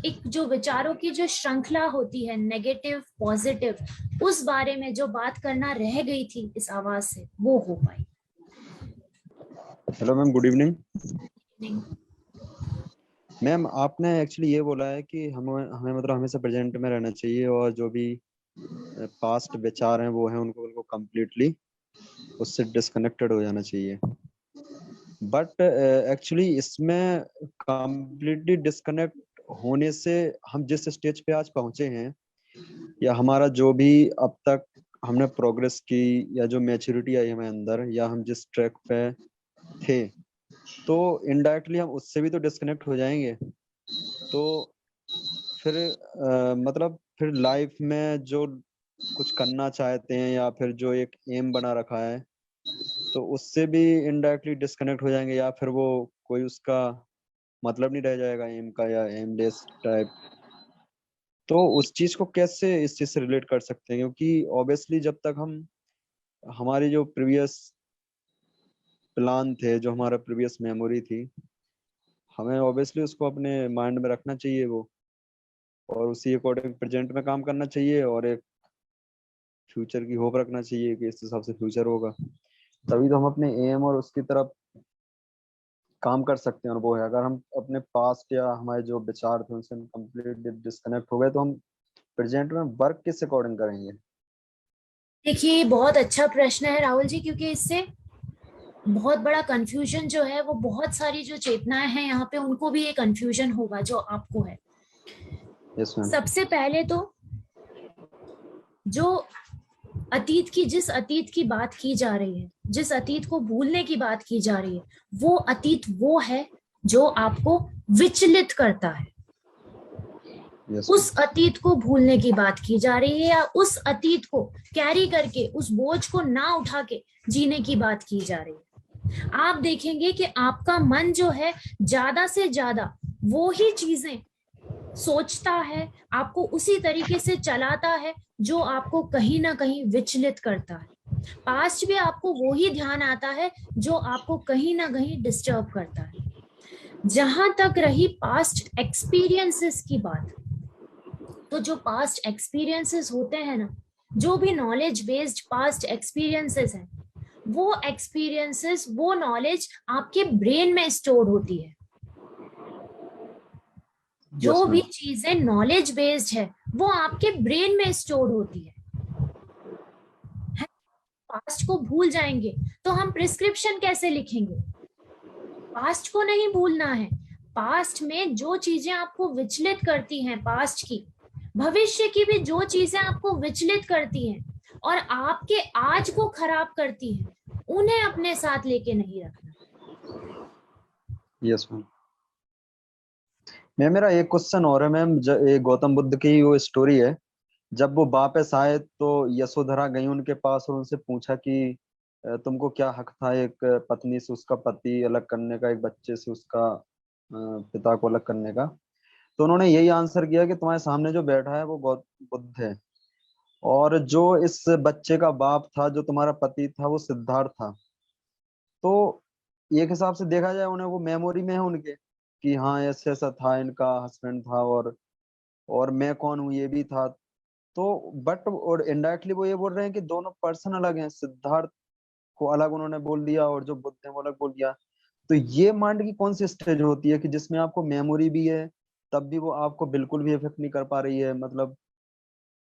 एक जो विचारों की जो श्रृंखला होती है नेगेटिव पॉजिटिव, उस बारे में जो बात करना रह गई थी इस आवाज से, वो हो पाई। Hello ma'am, good evening. Ma'am आपने एक्चुअली ये बोला है कि हमें मतलब हमेशा प्रेजेंट में रहना चाहिए और जो भी पास्ट विचार हैं वो हैं उनको कम्प्लीटली उससे डिस्कनेक्टेड हो जाना चाहिए। बट एक्चुअली इसमें कम्प्लीटली डिस्कनेक्ट होने से हम जिस स्टेज पे आज पहुंचे हैं, या हमारा जो भी अब तक हमने प्रोग्रेस की, या जो मैच्योरिटी आई हमें अंदर, या हम जिस ट्रैक पे थे, तो इनडायरेक्टली हम उससे भी तो डिस्कनेक्ट हो जाएंगे। तो फिर मतलब फिर लाइफ में जो कुछ करना चाहते हैं या फिर जो एक एम बना रखा है, तो उससे भी इनडायरेक्टली डिस्कनेक्ट हो जाएंगे, या फिर वो कोई उसका मतलब नहीं रह जाएगा एम का, या एमलेस टाइप। तो उस चीज को कैसे इस चीज से रिलेट कर सकते हैं? क्योंकि ऑब्वियसली जब तक हम हमारी जो प्रीवियस प्लान थे, जो हमारा प्रीवियस मेमोरी थी, हमें ऑब्वियसली उसको अपने माइंड में रखना चाहिए वो, और उसी अकॉर्डिंग प्रेजेंट में काम करना चाहिए, और एक फ्यूचर की होप रखना चाहिए कि इस हिसाब से फ्यूचर होगा, तभी तो हम अपने एम और उसकी तरफ काम कर सकते हैं। और वो है, अगर हम अपने पास्ट या हमारे जो विचार थे उनसे कंप्लीटली डिस्कनेक्ट हो गए, तो हम प्रेजेंट में वर्क किस अकॉर्डिंग करेंगे? देखिए, बहुत अच्छा प्रश्न है राहुल जी, क्योंकि इससे बहुत बड़ा कंफ्यूजन जो है, वो बहुत सारी जो चेतनाएं हैं यहाँ पे, उनको भी ये कंफ्यूजन होगा जो आपको है। yes, सबसे पहले तो जो अतीत की, जिस अतीत की बात की जा रही है, जिस अतीत को भूलने की बात की जा रही है, वो अतीत वो है जो आपको विचलित करता है। yes, उस अतीत को भूलने की बात की जा रही है, या उस अतीत को कैरी करके, उस बोझ को ना उठा के जीने की बात की जा रही है। आप देखेंगे कि आपका मन जो है ज्यादा से ज्यादा वो ही चीजें सोचता है, आपको उसी तरीके से चलाता है जो आपको कहीं ना कहीं विचलित करता है। पास्ट भी आपको वो ही ध्यान आता है जो आपको कहीं ना कहीं डिस्टर्ब करता है। जहां तक रही पास्ट एक्सपीरियंसेस की बात, तो जो पास्ट एक्सपीरियंसेस होते हैं ना, जो भी नॉलेज बेस्ड पास्ट एक्सपीरियंसेस हैं, वो एक्सपीरियंसेस, वो नॉलेज आपके ब्रेन में स्टोर होती है। जो भी चीजें नॉलेज बेस्ड है वो आपके ब्रेन में स्टोर होती है। पास्ट को भूल जाएंगे तो हम प्रिस्क्रिप्शन कैसे लिखेंगे? पास्ट को नहीं भूलना है। पास्ट में जो चीजें आपको विचलित करती हैं, पास्ट की, भविष्य की भी जो चीजें आपको विचलित करती हैं, और आपके आज को खराब करती है, उन्हें अपने साथ लेके नहीं रखना। Yes ma'am. मैम मेरा एक क्वेश्चन और है मैम, गौतम बुद्ध की वो स्टोरी है, जब वो वापस आए तो यशोधरा गई उनके पास और उनसे पूछा कि तुमको क्या हक था एक पत्नी से उसका पति अलग करने का, एक बच्चे से उसका पिता को अलग करने का। तो उन्होंने यही आंसर किया कि तुम्हारे सामने जो बैठा है वो गौतम बुद्ध है, और जो इस बच्चे का बाप था, जो तुम्हारा पति था, वो सिद्धार्थ था। तो एक हिसाब से देखा जाए उन्हें वो मेमोरी में है उनके कि हाँ ऐसा ऐसा था, इनका हस्बैंड था और मैं कौन हूँ ये भी था। तो बट और इनडायरेक्टली वो ये बोल रहे हैं कि दोनों पर्सन अलग हैं, सिद्धार्थ को अलग उन्होंने बोल दिया और जो बुद्ध है वो अलग बोल दिया। तो ये माइंड की कौन सी स्टेज होती है कि जिसमें आपको मेमोरी भी है तब भी वो आपको बिल्कुल भी इफेक्ट नहीं कर पा रही है, मतलब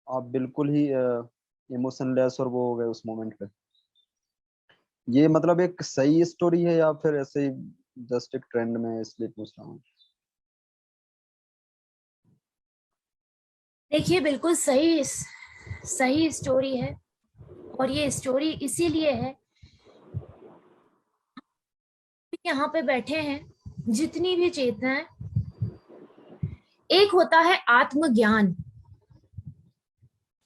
आप बिल्कुल ही इमोशनलेस और वो हो गए उस मोमेंट पे। ये मतलब एक सही स्टोरी है या फिर ऐसे ही जस्ट एक ट्रेंड में है, इसलिए पूछ रहा हूँ। देखिए बिल्कुल सही सही स्टोरी है, और ये स्टोरी इसीलिए है, यहाँ पे बैठे हैं जितनी भी चेतनाएं, एक होता है आत्मज्ञान।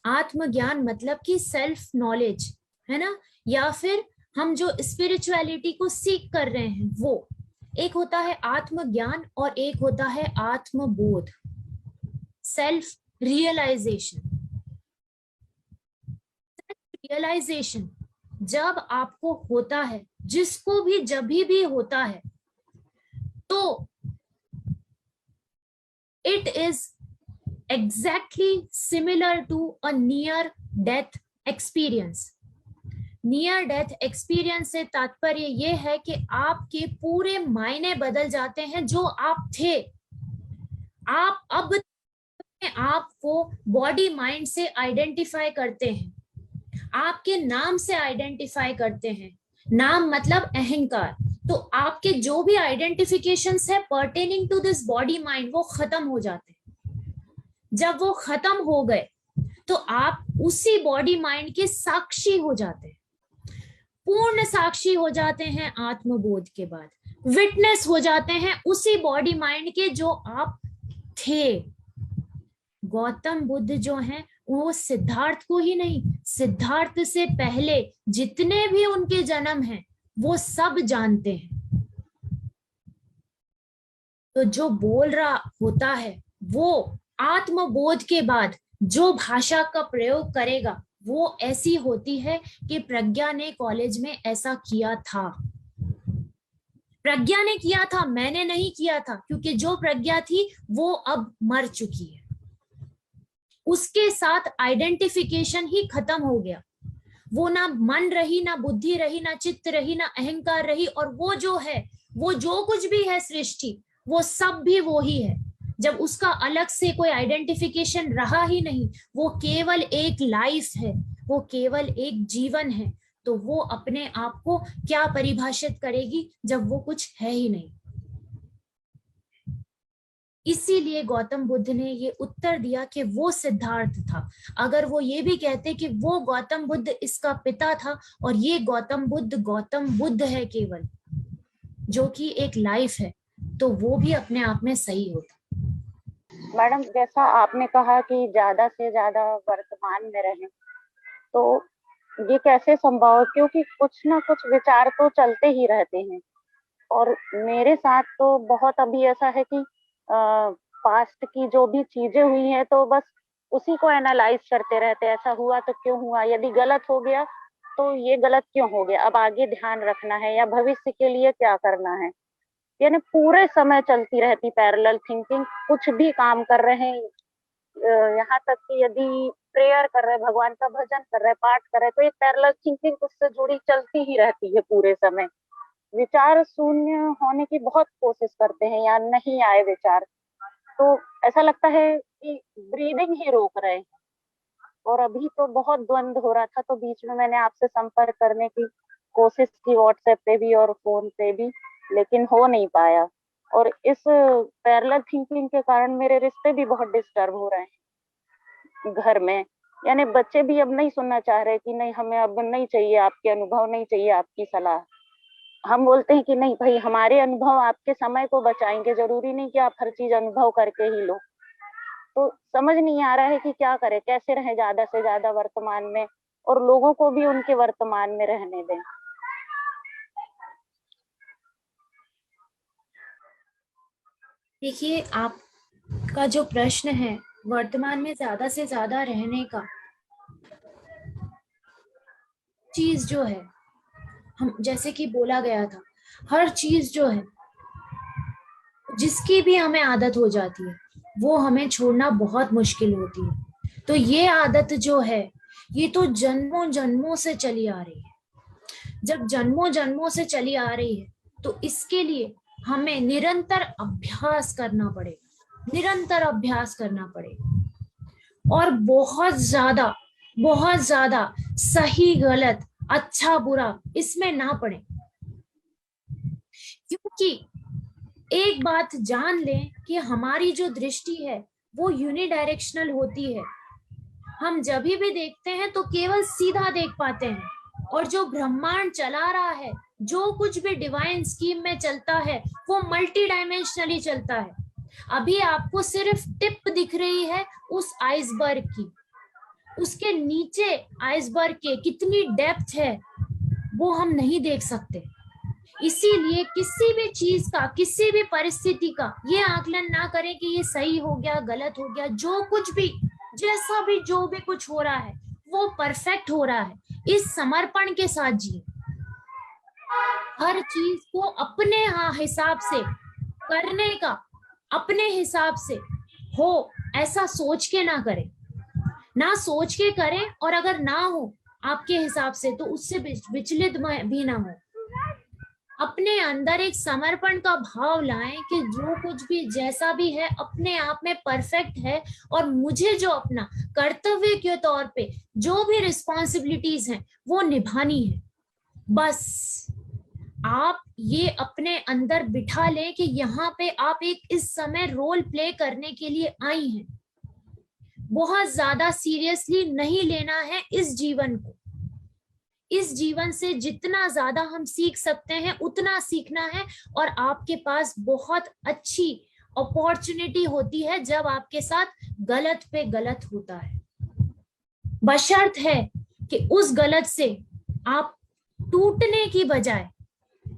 आत्मज्ञान मतलब कि सेल्फ नॉलेज, है ना, या फिर हम जो स्पिरिचुअलिटी को सीख कर रहे हैं वो। एक होता है आत्मज्ञान और एक होता है आत्मबोध, सेल्फ रियलाइजेशन। रियलाइजेशन जब आपको होता है, जिसको भी जब भी होता है, तो it is exactly similar to a near death experience. Near death experience से तात्पर्य ये है कि आपके पूरे मायने बदल जाते हैं जो आप थे। आप अब आपको बॉडी माइंड से आइडेंटिफाई करते हैं, आपके नाम से आइडेंटिफाई करते हैं। नाम मतलब अहंकार। तो आपके जो भी आइडेंटिफिकेशंस है pertaining to this body mind, वो खत्म हो जाते हैं। जब वो खत्म हो गए तो आप उसी बॉडी माइंड के साक्षी हो जाते हैं, पूर्ण साक्षी हो जाते हैं। आत्मबोध के बाद विटनेस हो जाते हैं उसी बॉडी माइंड के जो आप थे। गौतम बुद्ध जो हैं वो सिद्धार्थ को ही नहीं, सिद्धार्थ से पहले जितने भी उनके जन्म हैं वो सब जानते हैं। तो जो बोल रहा होता है वो आत्मबोध के बाद जो भाषा का प्रयोग करेगा वो ऐसी होती है कि प्रज्ञा ने कॉलेज में ऐसा किया था। प्रज्ञा ने किया था, मैंने नहीं किया था, क्योंकि जो प्रज्ञा थी वो अब मर चुकी है। उसके साथ आइडेंटिफिकेशन ही खत्म हो गया। वो ना मन रही, ना बुद्धि रही, ना चित्त रही, ना अहंकार रही, और वो जो है, वो जो कुछ भी है सृष्टि, वो सब भी वो ही है। जब उसका अलग से कोई आइडेंटिफिकेशन रहा ही नहीं, वो केवल एक लाइफ है, वो केवल एक जीवन है, तो वो अपने आप को क्या परिभाषित करेगी जब वो कुछ है ही नहीं। इसीलिए गौतम बुद्ध ने ये उत्तर दिया कि वो सिद्धार्थ था। अगर वो ये भी कहते कि वो गौतम बुद्ध इसका पिता था और ये गौतम बुद्ध है केवल, जो कि एक लाइफ है, तो वो भी अपने आप में सही होता। मैडम, जैसा आपने कहा कि ज्यादा से ज्यादा वर्तमान में रहें, तो ये कैसे संभव है? क्योंकि कुछ ना कुछ विचार तो चलते ही रहते हैं, और मेरे साथ तो बहुत अभी ऐसा है कि पास्ट की जो भी चीजें हुई हैं तो बस उसी को एनालाइज करते रहते हैं। ऐसा हुआ तो क्यों हुआ, यदि गलत हो गया तो ये गलत क्यों हो गया, अब आगे ध्यान रखना है या भविष्य के लिए क्या करना है। यानी पूरे समय चलती रहती पैरेलल थिंकिंग। कुछ भी काम कर रहे हैं, यहाँ तक कि यदि प्रेयर कर रहे, भगवान का भजन कर रहे, पाठ कर रहे, तो एक पैरेलल थिंकिंग उससे जुड़ी चलती ही रहती है पूरे समय। विचार शून्य होने की बहुत कोशिश करते हैं या नहीं आए विचार, तो ऐसा लगता है कि ब्रीदिंग ही रोक रहे हैं। और अभी तो बहुत द्वंद हो रहा था, तो बीच में मैंने आपसे संपर्क करने की कोशिश की व्हाट्सएप पे भी और फोन पे भी, लेकिन हो नहीं पाया। और इस पैरेलल थिंकिंग के कारण मेरे रिश्ते भी बहुत डिस्टर्ब हो रहे हैं घर में। यानी बच्चे भी अब नहीं सुनना चाह रहे कि नहीं, हमें अब नहीं चाहिए आपके अनुभव, नहीं चाहिए आपकी सलाह। हम बोलते हैं कि नहीं भाई, हमारे अनुभव आपके समय को बचाएंगे, जरूरी नहीं कि आप हर चीज अनुभव करके ही लो। तो समझ नहीं आ रहा है कि क्या करें, कैसे रहें ज्यादा से ज्यादा वर्तमान में, और लोगों को भी उनके वर्तमान में रहने दें। देखिए, आपका जो प्रश्न है वर्तमान में ज्यादा से ज्यादा रहने का, चीज जो है, हम जैसे कि बोला गया था, हर चीज जो है जिसकी भी हमें आदत हो जाती है वो हमें छोड़ना बहुत मुश्किल होती है। तो ये आदत जो है ये तो जन्मों जन्मों से चली आ रही है। जब जन्मों जन्मों से चली आ रही है तो इसके लिए हमें निरंतर अभ्यास करना पड़ेगा, निरंतर अभ्यास करना पड़ेगा, और बहुत ज्यादा सही गलत अच्छा बुरा इसमें ना पड़े। क्योंकि एक बात जान लें कि हमारी जो दृष्टि है वो यूनिडायरेक्शनल होती है। हम जब भी देखते हैं तो केवल सीधा देख पाते हैं, और जो ब्रह्मांड चला रहा है, जो कुछ भी डिवाइन स्कीम में चलता है वो मल्टी डायमेंशनली चलता है। अभी आपको सिर्फ टिप दिख रही है उस आइसबर्ग की, उसके नीचे आइसबर्ग के कितनी डेप्थ है वो हम नहीं देख सकते। इसीलिए किसी भी चीज का, किसी भी परिस्थिति का ये आकलन ना करें कि ये सही हो गया, गलत हो गया। जो कुछ भी, जैसा भी, जो भी कुछ हो रहा है वो परफेक्ट हो रहा है। इस समर्पण के साथ जिए, हर चीज को अपने हिसाब से करने का, अपने हिसाब से हो ऐसा सोच के ना करें, ना सोच के करें, और अगर ना हो आपके हिसाब से तो उससे विचलित भी ना हो। अपने अंदर एक समर्पण का भाव लाएं कि जो कुछ भी जैसा भी है अपने आप में परफेक्ट है, और मुझे जो अपना कर्तव्य के तौर पे जो भी रिस्पॉन्सिबिलिटीज हैं वो निभानी है। बस आप ये अपने अंदर बिठा लें कि यहाँ पे आप एक इस समय रोल प्ले करने के लिए आई हैं। बहुत ज्यादा सीरियसली नहीं लेना है इस जीवन को। इस जीवन से जितना ज्यादा हम सीख सकते हैं उतना सीखना है, और आपके पास बहुत अच्छी अपॉर्चुनिटी होती है जब आपके साथ गलत पे गलत होता है। बशर्त है कि उस गलत से आप टूटने की बजाय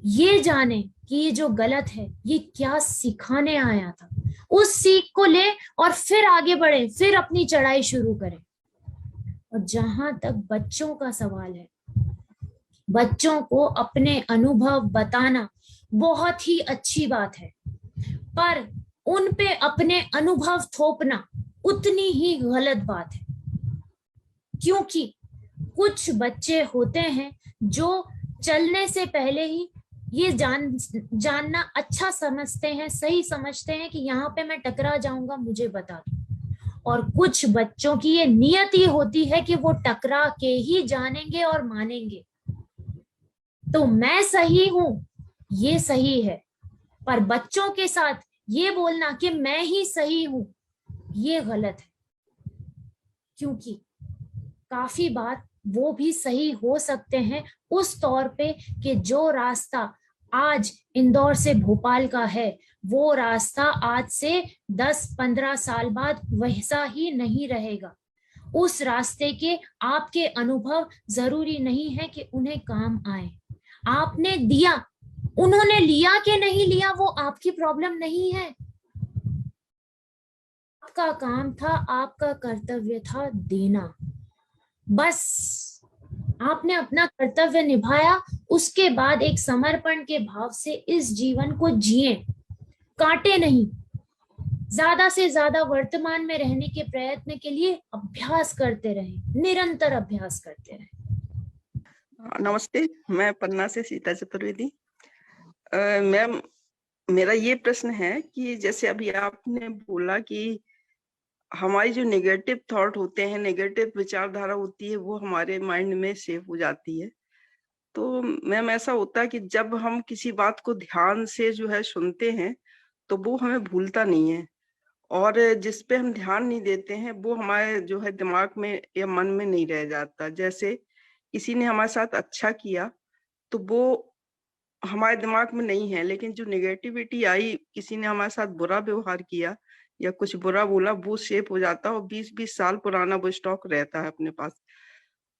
ये जाने कि ये जो गलत है ये क्या सिखाने आया था, उस सीख को ले और फिर आगे बढ़े, फिर अपनी चढ़ाई शुरू करें। और जहां तक बच्चों का सवाल है, बच्चों को अपने अनुभव बताना बहुत ही अच्छी बात है, पर उन पे अपने अनुभव थोपना उतनी ही गलत बात है। क्योंकि कुछ बच्चे होते हैं जो चलने से पहले ही ये जानना अच्छा समझते हैं, सही समझते हैं कि यहाँ पे मैं टकरा जाऊंगा, मुझे बता दो। और कुछ बच्चों की ये नियति होती है कि वो टकरा के ही जानेंगे और मानेंगे। तो मैं सही हूं ये सही है, पर बच्चों के साथ ये बोलना कि मैं ही सही हूं ये गलत है। क्योंकि काफी बार वो भी सही हो सकते हैं उस तौर पे कि जो रास्ता आज इंदौर से भोपाल का है वो रास्ता आज से 10-15 साल बाद वैसा ही नहीं रहेगा। उस रास्ते के आपके अनुभव जरूरी नहीं है कि उन्हें काम आए। आपने दिया, उन्होंने लिया कि नहीं लिया वो आपकी प्रॉब्लम नहीं है। आपका काम था, आपका कर्तव्य था देना। बस आपने अपना कर्तव्य निभाया, उसके बाद एक समर्पण के भाव से इस जीवन को जिए, काटे नहीं। ज्यादा से ज्यादा वर्तमान में रहने के प्रयत्न के लिए अभ्यास करते रहें, निरंतर अभ्यास करते रहें। नमस्ते, मैं पन्ना से सीता चतुर्वेदी। मैम, मेरा ये प्रश्न है कि जैसे अभी आपने बोला कि हमारी जो नेगेटिव थॉट होते हैं, नेगेटिव विचारधारा होती है, वो हमारे माइंड में सेव हो जाती है। तो मैम ऐसा होता है कि जब हम किसी बात को ध्यान से जो है सुनते हैं तो वो हमें भूलता नहीं है, और जिस पे हम ध्यान नहीं देते हैं वो हमारे जो है दिमाग में या मन में नहीं रह जाता। जैसे किसी ने हमारे साथ अच्छा किया तो वो हमारे दिमाग में नहीं है, लेकिन जो नेगेटिविटी आई, किसी ने हमारे साथ बुरा व्यवहार किया या कुछ बुरा बोला, वो शेप हो जाता है और 20-20 साल पुराना वो स्टॉक रहता है अपने पास।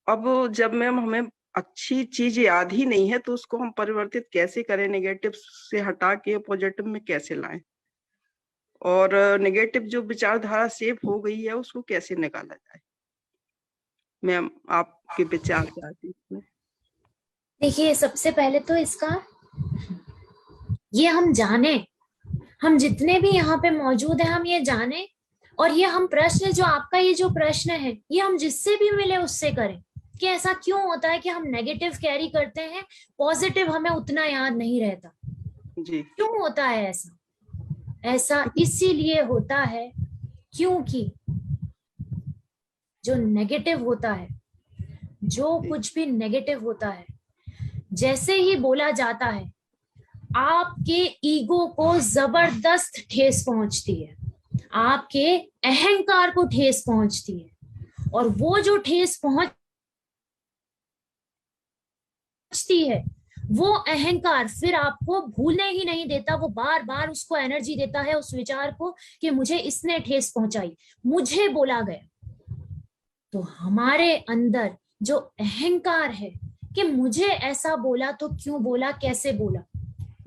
अब जब मैम हमें अच्छी चीज याद ही नहीं है तो उसको हम परिवर्तित कैसे करें, नेगेटिव से हटा के पॉजिटिव में कैसे लाएं, और नेगेटिव जो विचारधारा शेप हो गई है उसको कैसे निकाला जाए? मैम आपके विचार क्या थे इसमें? देखिए, सबसे पहले तो इसका ये हम जाने, हम जितने भी यहाँ पे मौजूद हैं हम ये जाने, और ये हम प्रश्न, जो आपका ये जो प्रश्न है, ये हम जिससे भी मिले उससे करें कि ऐसा क्यों होता है कि हम नेगेटिव कैरी करते हैं, पॉजिटिव हमें उतना याद नहीं रहता। जी। क्यों होता है ऐसा? ऐसा इसीलिए होता है क्योंकि जो नेगेटिव होता है, जो कुछ भी नेगेटिव होता है, जैसे ही बोला जाता है आपके ईगो को जबरदस्त ठेस पहुंचती है, आपके अहंकार को ठेस पहुंचती है, और वो जो ठेस पहुंचती है वो अहंकार फिर आपको भूलने ही नहीं देता, वो बार बार उसको एनर्जी देता है उस विचार को कि मुझे इसने ठेस पहुंचाई, मुझे बोला गया। तो हमारे अंदर जो अहंकार है कि मुझे ऐसा बोला तो क्यों बोला, कैसे बोला,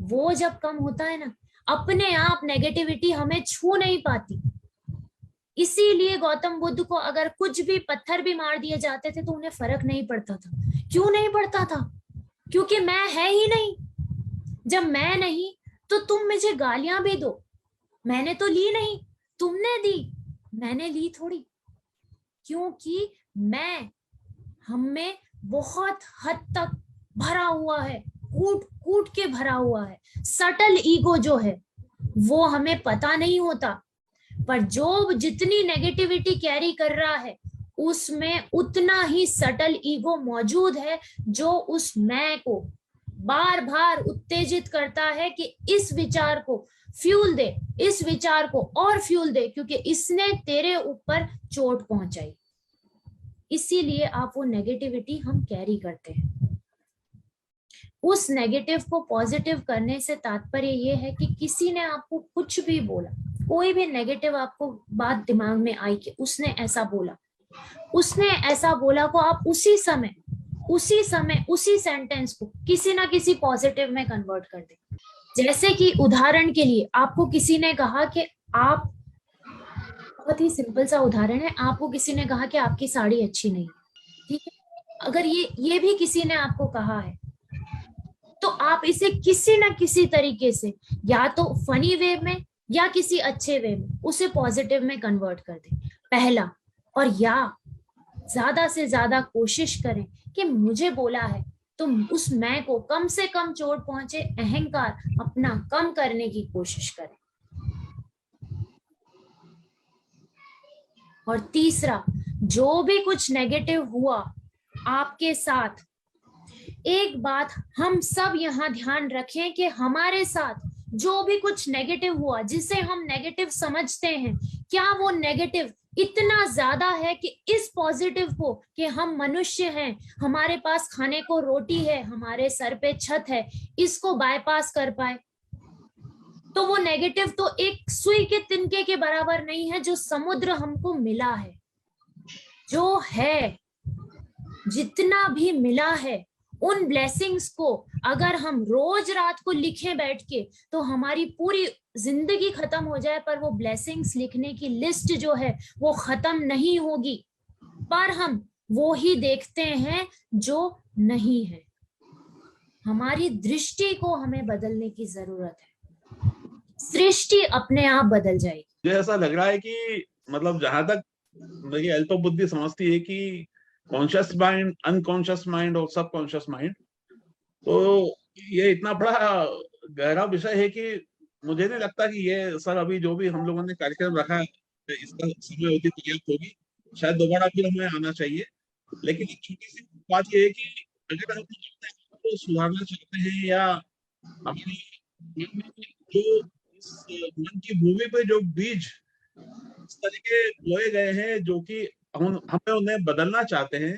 वो जब कम होता है ना, अपने आप नेगेटिविटी हमें छू नहीं पाती। इसीलिए गौतम बुद्ध को अगर कुछ भी पत्थर भी मार दिए जाते थे तो उन्हें फर्क नहीं पड़ता था। क्यों नहीं पड़ता था? क्योंकि मैं है ही नहीं। जब मैं नहीं तो तुम मुझे गालियां भी दो, मैंने तो ली नहीं, तुमने दी, मैंने ली थोड़ी। क्योंकि मैं हम में बहुत हद तक भरा हुआ है, कूट कूट के भरा हुआ है। सटल ईगो जो है वो हमें पता नहीं होता, पर जो जितनी नेगेटिविटी कैरी कर रहा है उसमें उतना ही सटल ईगो मौजूद है, जो उस मैं को बार बार उत्तेजित करता है कि इस विचार को फ्यूल दे, इस विचार को और फ्यूल दे, क्योंकि इसने तेरे ऊपर चोट पहुंचाई। इसीलिए आप वो नेगेटिविटी हम कैरी करते हैं। उस नेगेटिव को पॉजिटिव करने से तात्पर्य ये है कि किसी ने आपको कुछ भी बोला, कोई भी नेगेटिव आपको बात दिमाग में आई कि उसने ऐसा बोला, उसने ऐसा बोला को आप उसी समय उसी सेंटेंस को किसी ना किसी पॉजिटिव में कन्वर्ट कर दें। जैसे कि उदाहरण के लिए आपको किसी ने कहा कि आप, बहुत ही सिंपल सा उदाहरण है, आपको किसी ने कहा कि आपकी साड़ी अच्छी नहीं, ठीक है? अगर ये भी किसी ने आपको कहा है तो आप इसे किसी ना किसी तरीके से, या तो फनी वे में या किसी अच्छे वे में, उसे पॉजिटिव में कन्वर्ट कर दें, पहला। और या ज्यादा से ज्यादा कोशिश करें कि मुझे बोला है, तो उस मैं को कम से कम चोट पहुंचे, अहंकार अपना कम करने की कोशिश करें। और तीसरा, जो भी कुछ नेगेटिव हुआ आपके साथ, एक बात हम सब यहाँ ध्यान रखें कि हमारे साथ जो भी कुछ नेगेटिव हुआ, जिसे हम नेगेटिव समझते हैं, क्या वो नेगेटिव इतना ज्यादा है कि इस पॉजिटिव को, कि हम मनुष्य हैं, हमारे पास खाने को रोटी है, हमारे सर पे छत है, इसको बाईपास कर पाए? तो वो नेगेटिव तो एक सुई के तिनके के बराबर नहीं है जो समुद्र हमको मिला है। जो है, जितना भी मिला है, उन ब्लेसिंग्स को अगर हम रोज रात को लिखें बैठ के, तो हमारी पूरी जिंदगी खत्म हो जाए, पर वो ब्लेसिंग्स लिखने की लिस्ट जो है वो खत्म नहीं होगी। पर हम वो ही देखते हैं जो नहीं है। हमारी दृष्टि को हमें बदलने की जरूरत है, सृष्टि अपने आप बदल जाएगी। मुझे ऐसा लग रहा है कि मतलब जहां तक मेरी अल्प बुद्धि समझती है कि कॉन्शियस माइंड, अनकॉन्शियस माइंड और सबकॉन्शियस माइंड, तो ये इतना बड़ा गहरा विषय है कि मुझे नहीं लगता कि ये सर अभी जो भी हम लोगों ने कार्यक्रम रखा है इसका समय होती पर्याप्त होगी। शायद दोबारा फिर हमें आना चाहिए। लेकिन एक छोटी सी बात ये है कि अगर हम तो सुधारना चाहते हैं, या हमारी जो इस मन की भूमि पे जो बीज इस तरीके लोए गए हैं जो कि हमें उन्हें बदलना चाहते हैं।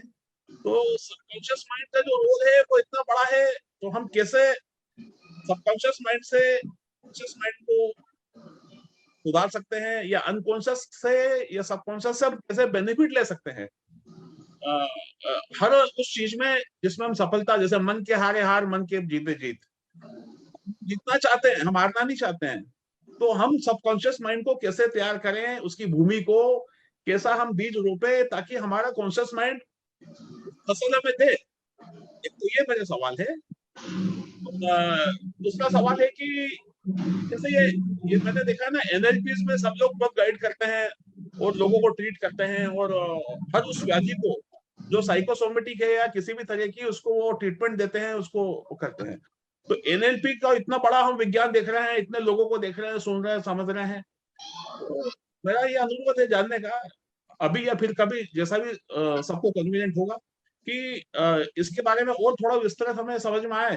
तो सबकॉन्शियस माइंड का जो रोल है वो इतना बड़ा है, तो हम कैसे सबकॉन्शियस माइंड से कॉन्शियस माइंड को सुधार सकते हैं, या अनकॉन्शियस से या सबकॉन्शियस से हम कैसे बेनिफिट ले सकते हैं हर उस चीज में जिसमें हम सफलता, जैसे मन के हारे हार, मन के जीते जीत, जीतना चाहते हैं, हम हारना नहीं चाहते हैं। तो हम सबकॉन्शियस माइंड को कैसे तैयार करें, उसकी भूमि को कैसा हम बीज रोपे ताकि हमारा कॉन्शियस माइंड फसल हमें दे। एक तो ये मेरा सवाल है। दूसरा सवाल है कि जैसे ये मैंने देखा ना, एनएलपी में सब लोग बहुत गाइड करते हैं और लोगों को ट्रीट करते हैं, और हर उस व्याधि को जो साइकोसोमेटिक है या किसी भी तरह की, उसको वो ट्रीटमेंट देते हैं, उसको करते हैं। तो एनएलपी का इतना बड़ा हम विज्ञान देख रहे हैं, इतने लोगों को देख रहे हैं, सुन रहे हैं, समझ रहे हैं, तो मेरा ये अनुरोध है जानने का, अभी या फिर कभी, जैसा भी सबको कन्वीनियंट होगा, कि इसके बारे में और थोड़ा विस्तृत हमें समझ में आए,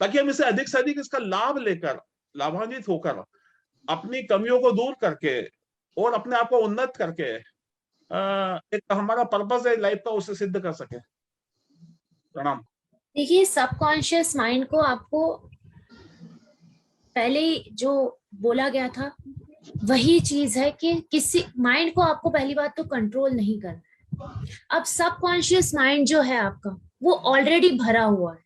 ताकि हम इसे अधिक से अधिक इसका लाभ लेकर, लाभान्वित होकर, अपनी कमियों को दूर करके और अपने आप को उन्नत करके एक हमारा पर्पस है लाइफ का, उसे सिद्ध कर सके। प्रणाम। देखिए, सबकॉन्शियस माइंड को आपको पहले जो बोला गया था वही चीज है कि किसी माइंड को आपको पहली बात तो कंट्रोल नहीं करना है। अब सबकॉन्शियस माइंड जो है आपका, वो ऑलरेडी भरा हुआ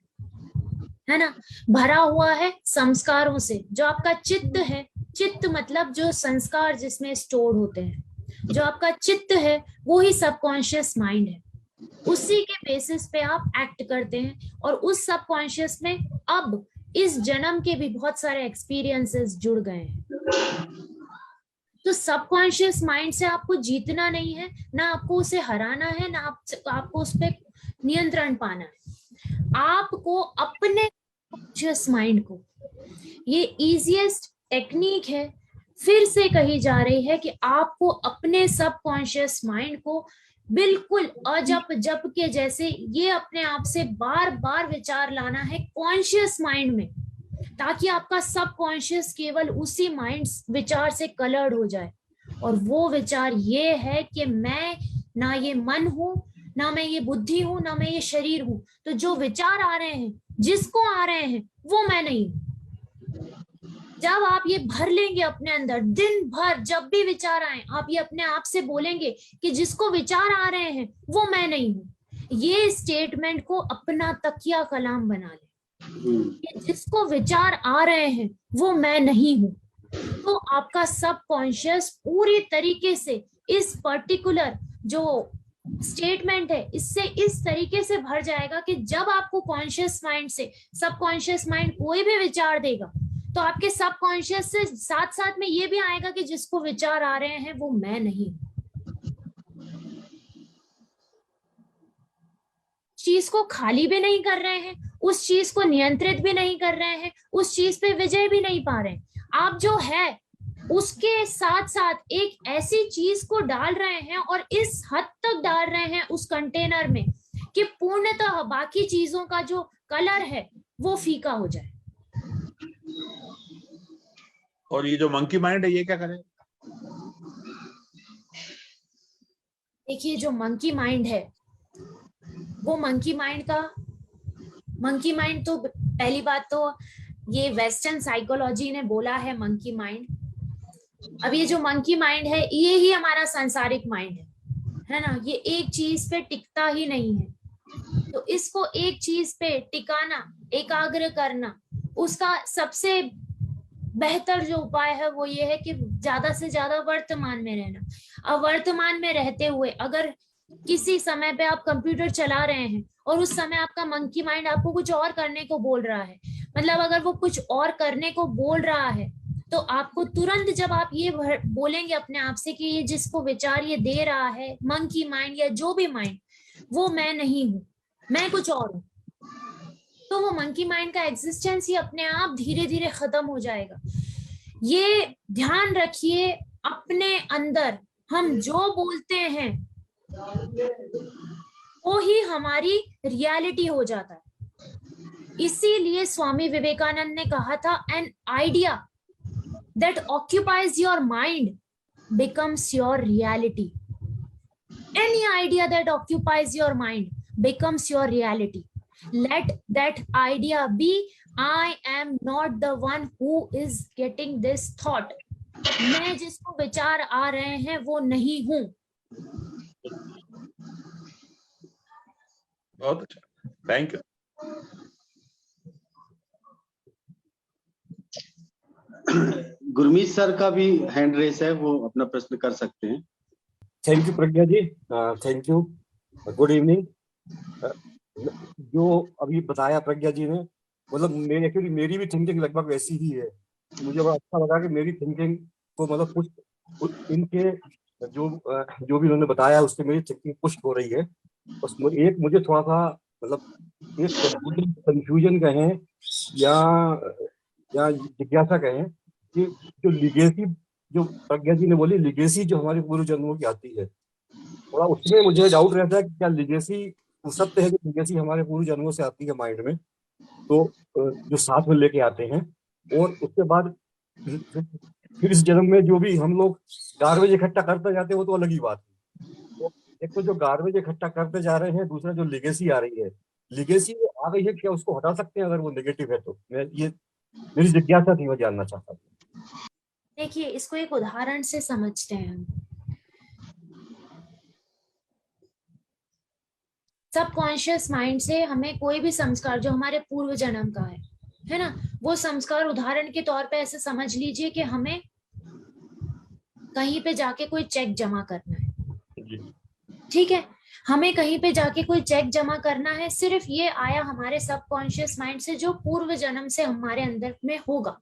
है ना, भरा हुआ है संस्कारों से। जो आपका चित्त है, चित्त मतलब जो संस्कार जिसमें स्टोर होते हैं, जो आपका चित्त है वो ही सबकॉन्शियस माइंड है। उसी के बेसिस पे आप एक्ट करते हैं, और उस सबकॉन्शियस में अब इस जन्म के भी बहुत सारे एक्सपीरियंसेस जुड़ गए हैं। तो सबकॉन्शियस माइंड से आपको जीतना नहीं है, ना आपको उसे हराना है, ना आपको उस पर नियंत्रण पाना है। आपको अपने कॉन्शियस माइंड को, ये इजीएस्ट टेक्निक है, फिर से कही जा रही है कि आपको अपने सबकॉन्शियस माइंड को बिल्कुल अजप जप के जैसे ये अपने आप से बार बार विचार लाना है कॉन्शियस माइंड में, ताकि आपका सबकॉन्शियस केवल उसी माइंड विचार से कलर्ड हो जाए। और वो विचार ये है कि मैं ना ये मन हूं, ना मैं ये बुद्धि हूं, ना मैं ये शरीर हूं। तो जो विचार आ रहे हैं, जिसको आ रहे हैं, वो मैं नहीं हूं। जब आप ये भर लेंगे अपने अंदर, दिन भर जब भी विचार आए, आप ये अपने आप से बोलेंगे कि जिसको विचार आ रहे हैं वो मैं नहीं हूं। ये स्टेटमेंट को अपना तकिया कलाम बना ले कि जिसको विचार आ रहे हैं वो मैं नहीं हूं। तो आपका सबकॉन्शियस पूरी तरीके से इस पर्टिकुलर जो स्टेटमेंट है, इससे इस तरीके से भर जाएगा कि जब आपको कॉन्शियस माइंड से सबकॉन्शियस माइंड कोई भी विचार देगा, तो आपके सबकॉन्शियस से साथ साथ में ये भी आएगा कि जिसको विचार आ रहे हैं वो मैं नहीं। चीज को खाली भी नहीं कर रहे हैं, उस चीज को नियंत्रित भी नहीं कर रहे हैं, उस चीज पे विजय भी नहीं पा रहे हैं। आप जो है उसके साथ साथ एक ऐसी चीज को डाल रहे हैं, और इस हद तक डाल रहे हैं उस कंटेनर में कि पूर्णतः बाकी चीजों का जो कलर है वो फीका हो जाए। और ये जो मंकी माइंड है, ये क्या करे? देखिए, जो मंकी माइंड है, वो मंकी माइंड तो पहली बात तो ये वेस्टर्न साइकोलॉजी ने बोला है मंकी माइंड। अब ये जो मंकी माइंड है, ये ही हमारा सांसारिक माइंड है ना। ये एक चीज पे टिकता ही नहीं है। तो इसको एक चीज पे टिकाना, एकाग्र करना, उसका सबसे बेहतर जो उपाय है वो ये है कि ज्यादा से ज्यादा वर्तमान में रहना। अब वर्तमान में रहते हुए अगर किसी समय पे आप कंप्यूटर चला रहे हैं और उस समय आपका मंकी माइंड आपको कुछ और करने को बोल रहा है, मतलब अगर वो कुछ और करने को बोल रहा है, तो आपको तुरंत जब आप ये बोलेंगे अपने आप से कि ये जिसको विचार ये दे रहा है मंकी माइंड या जो भी माइंड, वो मैं नहीं हूं, मैं कुछ और हूं, तो वो मंकी माइंड का एग्जिस्टेंस ही अपने आप धीरे धीरे खत्म हो जाएगा। ये ध्यान रखिए, अपने अंदर हम जो बोलते हैं वो ही हमारी रियलिटी हो जाता है। इसीलिए स्वामी विवेकानंद ने कहा था, an idea that occupies your mind becomes your reality. Any idea that occupies your mind becomes your reality. Let that idea be, I am not the one who is getting this thought. मैं जिसको विचार आ रहे हैं वो नहीं हूं. बहुत अच्छा, थैंक यू. गुरमीत सर का भी हैंड रेस है, वो अपना प्रश्न कर सकते हैं. Thank you Pragya ji, thank you, good evening. जो अभी बताया प्रज्ञा जी ने, मतलब मेरी भी थिंकिंग लगभग वैसी ही है. मुझे बड़ा अच्छा लगा कि मेरी थिंकिंग को मतलब कुछ इनके जो भी उन्होंने बताया उससे मेरी थिंकिंग पुश हो रही है. बस एक मुझे थोड़ा सा मतलब एक कंफ्यूजन कहें या जिज्ञासा कहें कि जो लिगेसी, जो प्रज्ञा जी ने बोली लिगेसी जो हमारे पूर्व जन्मों की आती है, थोड़ा उसमें मुझे डाउट रहता है कि क्या लिगेसी सत्य है, जो लिगेसी हमारे पूर्व जन्मों से आती है माइंड में, तो जो साथ में लेके आते हैं, और उसके बाद फिर इस जन्म में जो भी हम लोग गार्बेज इकट्ठा करते जाते हैं वो तो अलग ही बात है. तो एक तो जो गार्बेज इकट्ठा करते जा रहे हैं, दूसरा जो लिगेसी आ रही है, लिगेसी आ गई है, क्या उसको हटा सकते हैं अगर वो नेगेटिव है तो? ये मेरी जिज्ञासा थी, मैं जानना चाहता था. देखिए, इसको एक उदाहरण से समझते हैं हम. सबकॉन्शियस माइंड से हमें कोई भी संस्कार जो हमारे पूर्व जन्म का है ना, वो संस्कार उदाहरण के तौर पे ऐसे समझ लीजिए कि हमें कहीं पे जाके कोई चेक जमा करना है. ठीक है, हमें कहीं पे जाके कोई चेक जमा करना है. सिर्फ ये आया हमारे सबकॉन्शियस माइंड से, जो पूर्व जन्म से हमारे अंदर में होगा.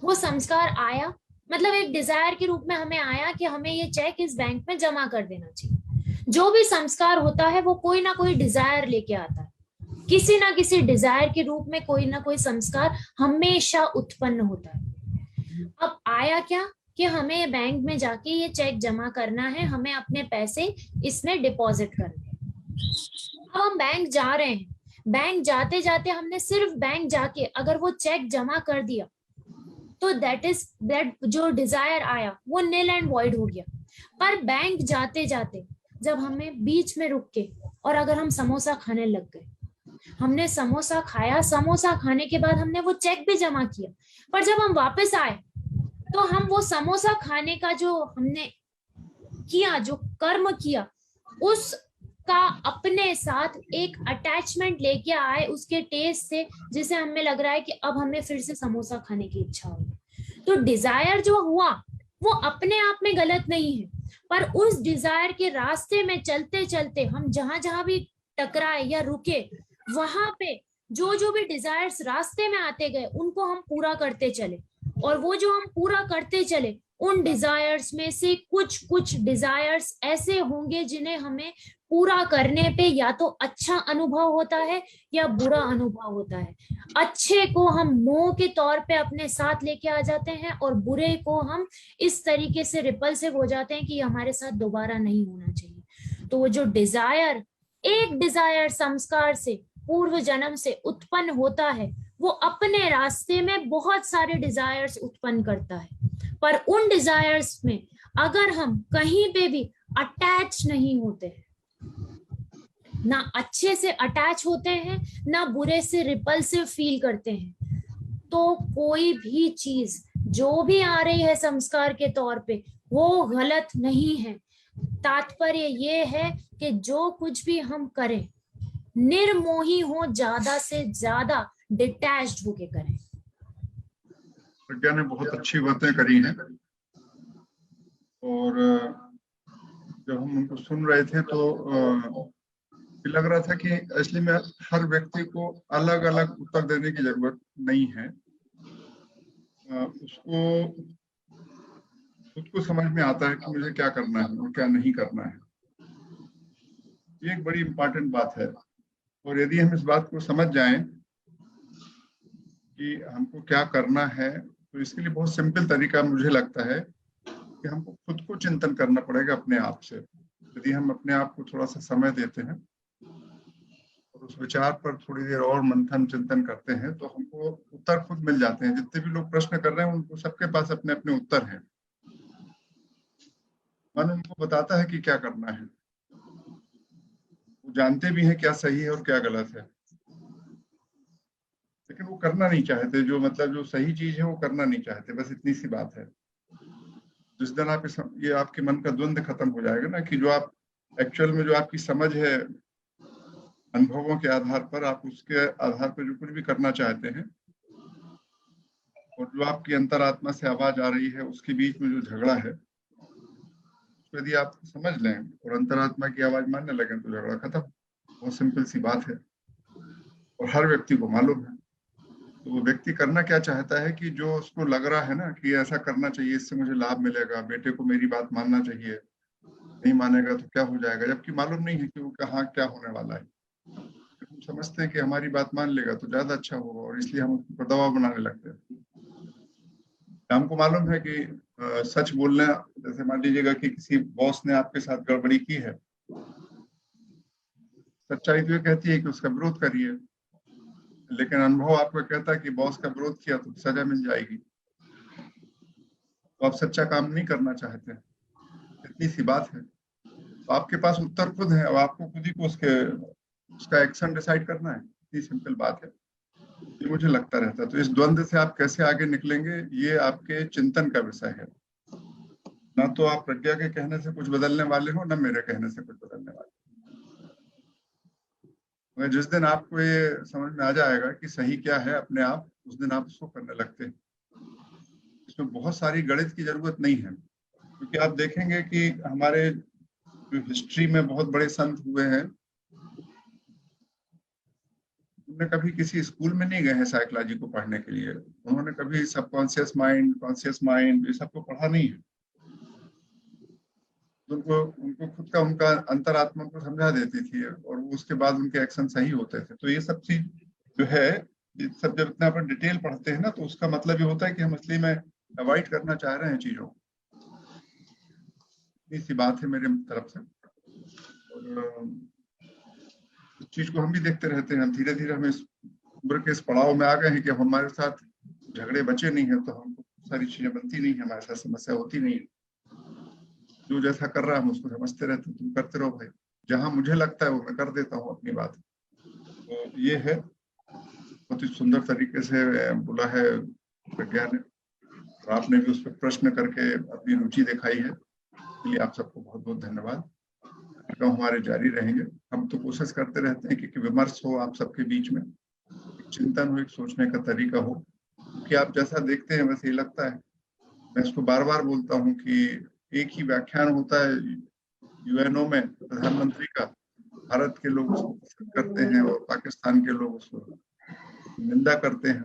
वो संस्कार आया, मतलब एक डिजायर के रूप में हमें आया कि हमें ये चेक इस बैंक में जमा कर देना चाहिए. जो भी संस्कार होता है वो कोई ना कोई डिजायर लेके आता है. किसी ना किसी डिजायर के रूप में कोई ना कोई संस्कार हमेशा उत्पन्न होता है. अब आया क्या कि हमें बैंक में जाके ये चेक जमा करना है, हमें अपने पैसे इसमें डिपॉजिट करने हैं. अब हम बैंक जा रहे हैं. बैंक जाते जाते हमने सिर्फ बैंक जाके अगर वो चेक जमा कर दिया तो दैट जो डिजायर आया वो नील एंड वॉइड हो गया. पर बैंक जाते जाते जब हमें बीच में रुक के और अगर हम समोसा खाने लग गए, हमने समोसा खाया, समोसा खाने के बाद हमने वो चेक भी जमा किया, पर जब हम वापस आए तो हम वो समोसा खाने का जो हमने किया, जो कर्म किया, उसका अपने साथ एक अटैचमेंट लेके आए उसके टेस्ट से, जिसे हमें लग रहा है कि अब हमें फिर से समोसा खाने की इच्छा हो. तो डिजायर जो हुआ वो अपने आप में गलत नहीं है, पर उस डिजायर के रास्ते में चलते चलते हम जहां जहां भी टकराए या रुके, वहां पे जो भी डिजायर्स रास्ते में आते गए उनको हम पूरा करते चले. और वो जो हम पूरा करते चले, उन डिजायर्स में से कुछ डिजायर्स ऐसे होंगे जिन्हें हमें पूरा करने पे या तो अच्छा अनुभव होता है या बुरा अनुभव होता है. अच्छे को हम मोह के तौर पे अपने साथ लेके आ जाते हैं और बुरे को हम इस तरीके से रिपल्सिव हो जाते हैं कि हमारे साथ दोबारा नहीं होना चाहिए. तो वो जो डिजायर, एक डिजायर संस्कार से पूर्व जन्म से उत्पन्न होता है, वो अपने रास्ते में बहुत सारे डिजायर्स उत्पन्न करता है. पर उन डिजायर्स में अगर हम कहीं पे भी अटैच नहीं होते हैं, ना अच्छे से अटैच होते हैं ना बुरे से रिपल्सिव फील करते हैं, तो कोई भी चीज जो भी आ रही है संस्कार के तौर पे वो गलत नहीं है. तात्पर्य ये है कि जो कुछ भी हम करें निर्मोही हो, ज्यादा से ज्यादा डिटैच्ड होके करें. प्रज्ञा ने बहुत अच्छी बातें करी हैं, और जब हम उनको सुन रहे थे तो लग रहा था कि असली में हर व्यक्ति को अलग अलग उत्तर देने की जरूरत नहीं है. उसको खुद को समझ में आता है कि मुझे क्या करना है और क्या नहीं करना है. ये एक बड़ी इम्पोर्टेंट बात है. और यदि हम इस बात को समझ जाएं कि हमको क्या करना है, तो इसके लिए बहुत सिंपल तरीका मुझे लगता है कि हमको खुद को चिंतन करना पड़ेगा अपने आप से. यदि हम अपने आप को थोड़ा सा समय देते हैं और उस विचार पर थोड़ी देर और मंथन चिंतन करते हैं, तो हमको उत्तर खुद मिल जाते हैं. जितने भी लोग प्रश्न कर रहे हैं उनको सबके पास अपने अपने उत्तर हैं. मन उनको बताता है कि क्या करना है, वो जानते भी हैं क्या सही है और क्या गलत है, लेकिन वो करना नहीं चाहते। जो मतलब जो सही चीज है वो करना नहीं चाहते, बस इतनी सी बात है। जिस दिन आप ये आपके मन का द्वंद्व खत्म हो जाएगा ना, कि जो आप एक्चुअल में जो आपकी समझ है अनुभवों के आधार पर, आप उसके आधार पर जो कुछ भी करना चाहते हैं, और जो आपकी अंतरात्मा से आवाज आ रही है, उसके बीच में जो झगड़ा है, तो यदि आप समझ लें और अंतरात्मा की आवाज मानने लगे तो झगड़ा खत्म। बहुत सिंपल सी बात है और हर व्यक्ति को मालूम है। तो वो व्यक्ति करना क्या चाहता है कि जो उसको लग रहा है ना कि ऐसा करना चाहिए, इससे मुझे लाभ मिलेगा, बेटे को मेरी बात मानना चाहिए, नहीं मानेगा तो क्या हो जाएगा, जबकि मालूम नहीं है कि वो कहाँ क्या होने वाला है। हम समझते हैं कि हमारी बात मान लेगा तो ज्यादा अच्छा होगा, और इसलिए हम उसको दबाव बनाने लगते हैं। हमको मालूम है कि सच बोलना, जैसे मान लीजिएगा कि किसी बॉस ने आपके साथ गड़बड़ी की है, सच्चाई तो ये कहती है कि उसका विरोध करिए, लेकिन अनुभव आपको कहता है कि बॉस का विरोध किया तो सजा मिल जाएगी, तो आप सच्चा काम नहीं करना चाहते। इतनी सी बात है। तो आपके पास उत्तर खुद है, और आपको खुद ही को उसका एक्शन डिसाइड करना है। इतनी सिंपल बात है। ये मुझे लगता रहता है। तो इस द्वंद्व से आप कैसे आगे निकलेंगे, ये आपके चिंतन का विषय है। ना तो आप प्रज्ञा के कहने से कुछ बदलने वाले हो, ना मेरे कहने से कुछ बदलने वाले। मगर जिस दिन आपको ये समझ में आ जाएगा कि सही क्या है अपने आप, उस दिन आप उसको करने लगते हैं। इसमें बहुत सारी गणित की जरूरत नहीं है, क्योंकि आप देखेंगे कि हमारे जो हिस्ट्री में बहुत बड़े संत हुए हैं, उन्होंने कभी किसी स्कूल में नहीं गए हैं साइकोलॉजी को पढ़ने के लिए। उन्होंने कभी सबकॉन्शियस माइंड, कॉन्शियस माइंड, ये सब को पढ़ा नहीं है। उनको खुद का उनका अंतरात्मा को समझा देती थी, और उसके बाद उनके एक्शन सही होते थे। तो ये सब चीज जो है, ये सब जब इतना अपन डिटेल पढ़ते हैं ना, तो उसका मतलब ये होता है कि हम असली में अवॉइड करना चाह रहे हैं चीजों। इतनी सी बात है मेरे तरफ से। और इस चीज को हम भी देखते रहते हैं। धीरे धीरे हम इस उम्र के इस पड़ाव में आ गए हैं कि अब हमारे साथ झगड़े बचे नहीं है, तो हमको सारी चीजें बनती नहीं है, हमारे साथ समस्या होती नहीं है। जो जैसा कर रहा है हम उसको समझते रहते हैं, तुम करते रहो भाई, जहां मुझे लगता है वो मैं कर देता हूँ अपनी बात। तो ये है, बहुत ही सुंदर तरीके से बोला है प्रज्ञा ने, और आपने भी उस पर प्रश्न करके अपनी रुचि दिखाई है, इसलिए आप सबको बहुत बहुत धन्यवाद। कार्यक्रम हमारे जारी रहेंगे। हम तो कोशिश करते रहते हैं कि विमर्श हो आप सबके बीच में, एक चिंतन हो, एक सोचने का तरीका हो, क्योंकि आप जैसा देखते हैं वैसे ही लगता है। मैं इसको बार बार बोलता हूँ कि एक ही व्याख्यान होता है यूएनओ में प्रधानमंत्री का, भारत के लोग उसको पसंद करते हैं और पाकिस्तान के लोग उसको निंदा करते हैं।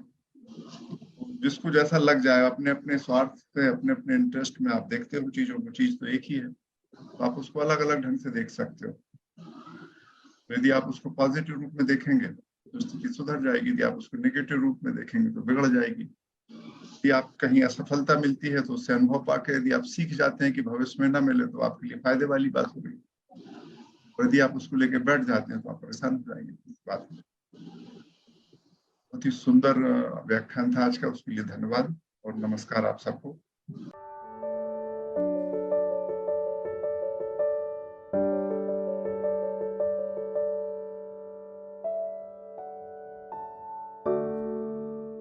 जिसको जैसा लग जाए, अपने अपने स्वार्थ से, अपने अपने इंटरेस्ट में आप देखते हो चीजों को, चीज तो एक ही है, तो आप उसको अलग अलग ढंग से देख सकते हो। तो यदि आप उसको पॉजिटिव रूप में देखेंगे तो स्थिति सुधर जाएगी, यदि आप उसको नेगेटिव रूप में देखेंगे तो बिगड़ जाएगी। यदि आप कहीं असफलता मिलती है तो उससे अनुभव पाके यदि आप सीख जाते हैं कि भविष्य में ना मिले, तो आपके लिए फायदे वाली बात हो गई। और यदि आप उसको लेके बैठ जाते हैं तो आप परेशान हो जाएंगे। इस बात में बहुत ही सुंदर व्याख्यान था आज का, उसके लिए धन्यवाद और नमस्कार आप सबको।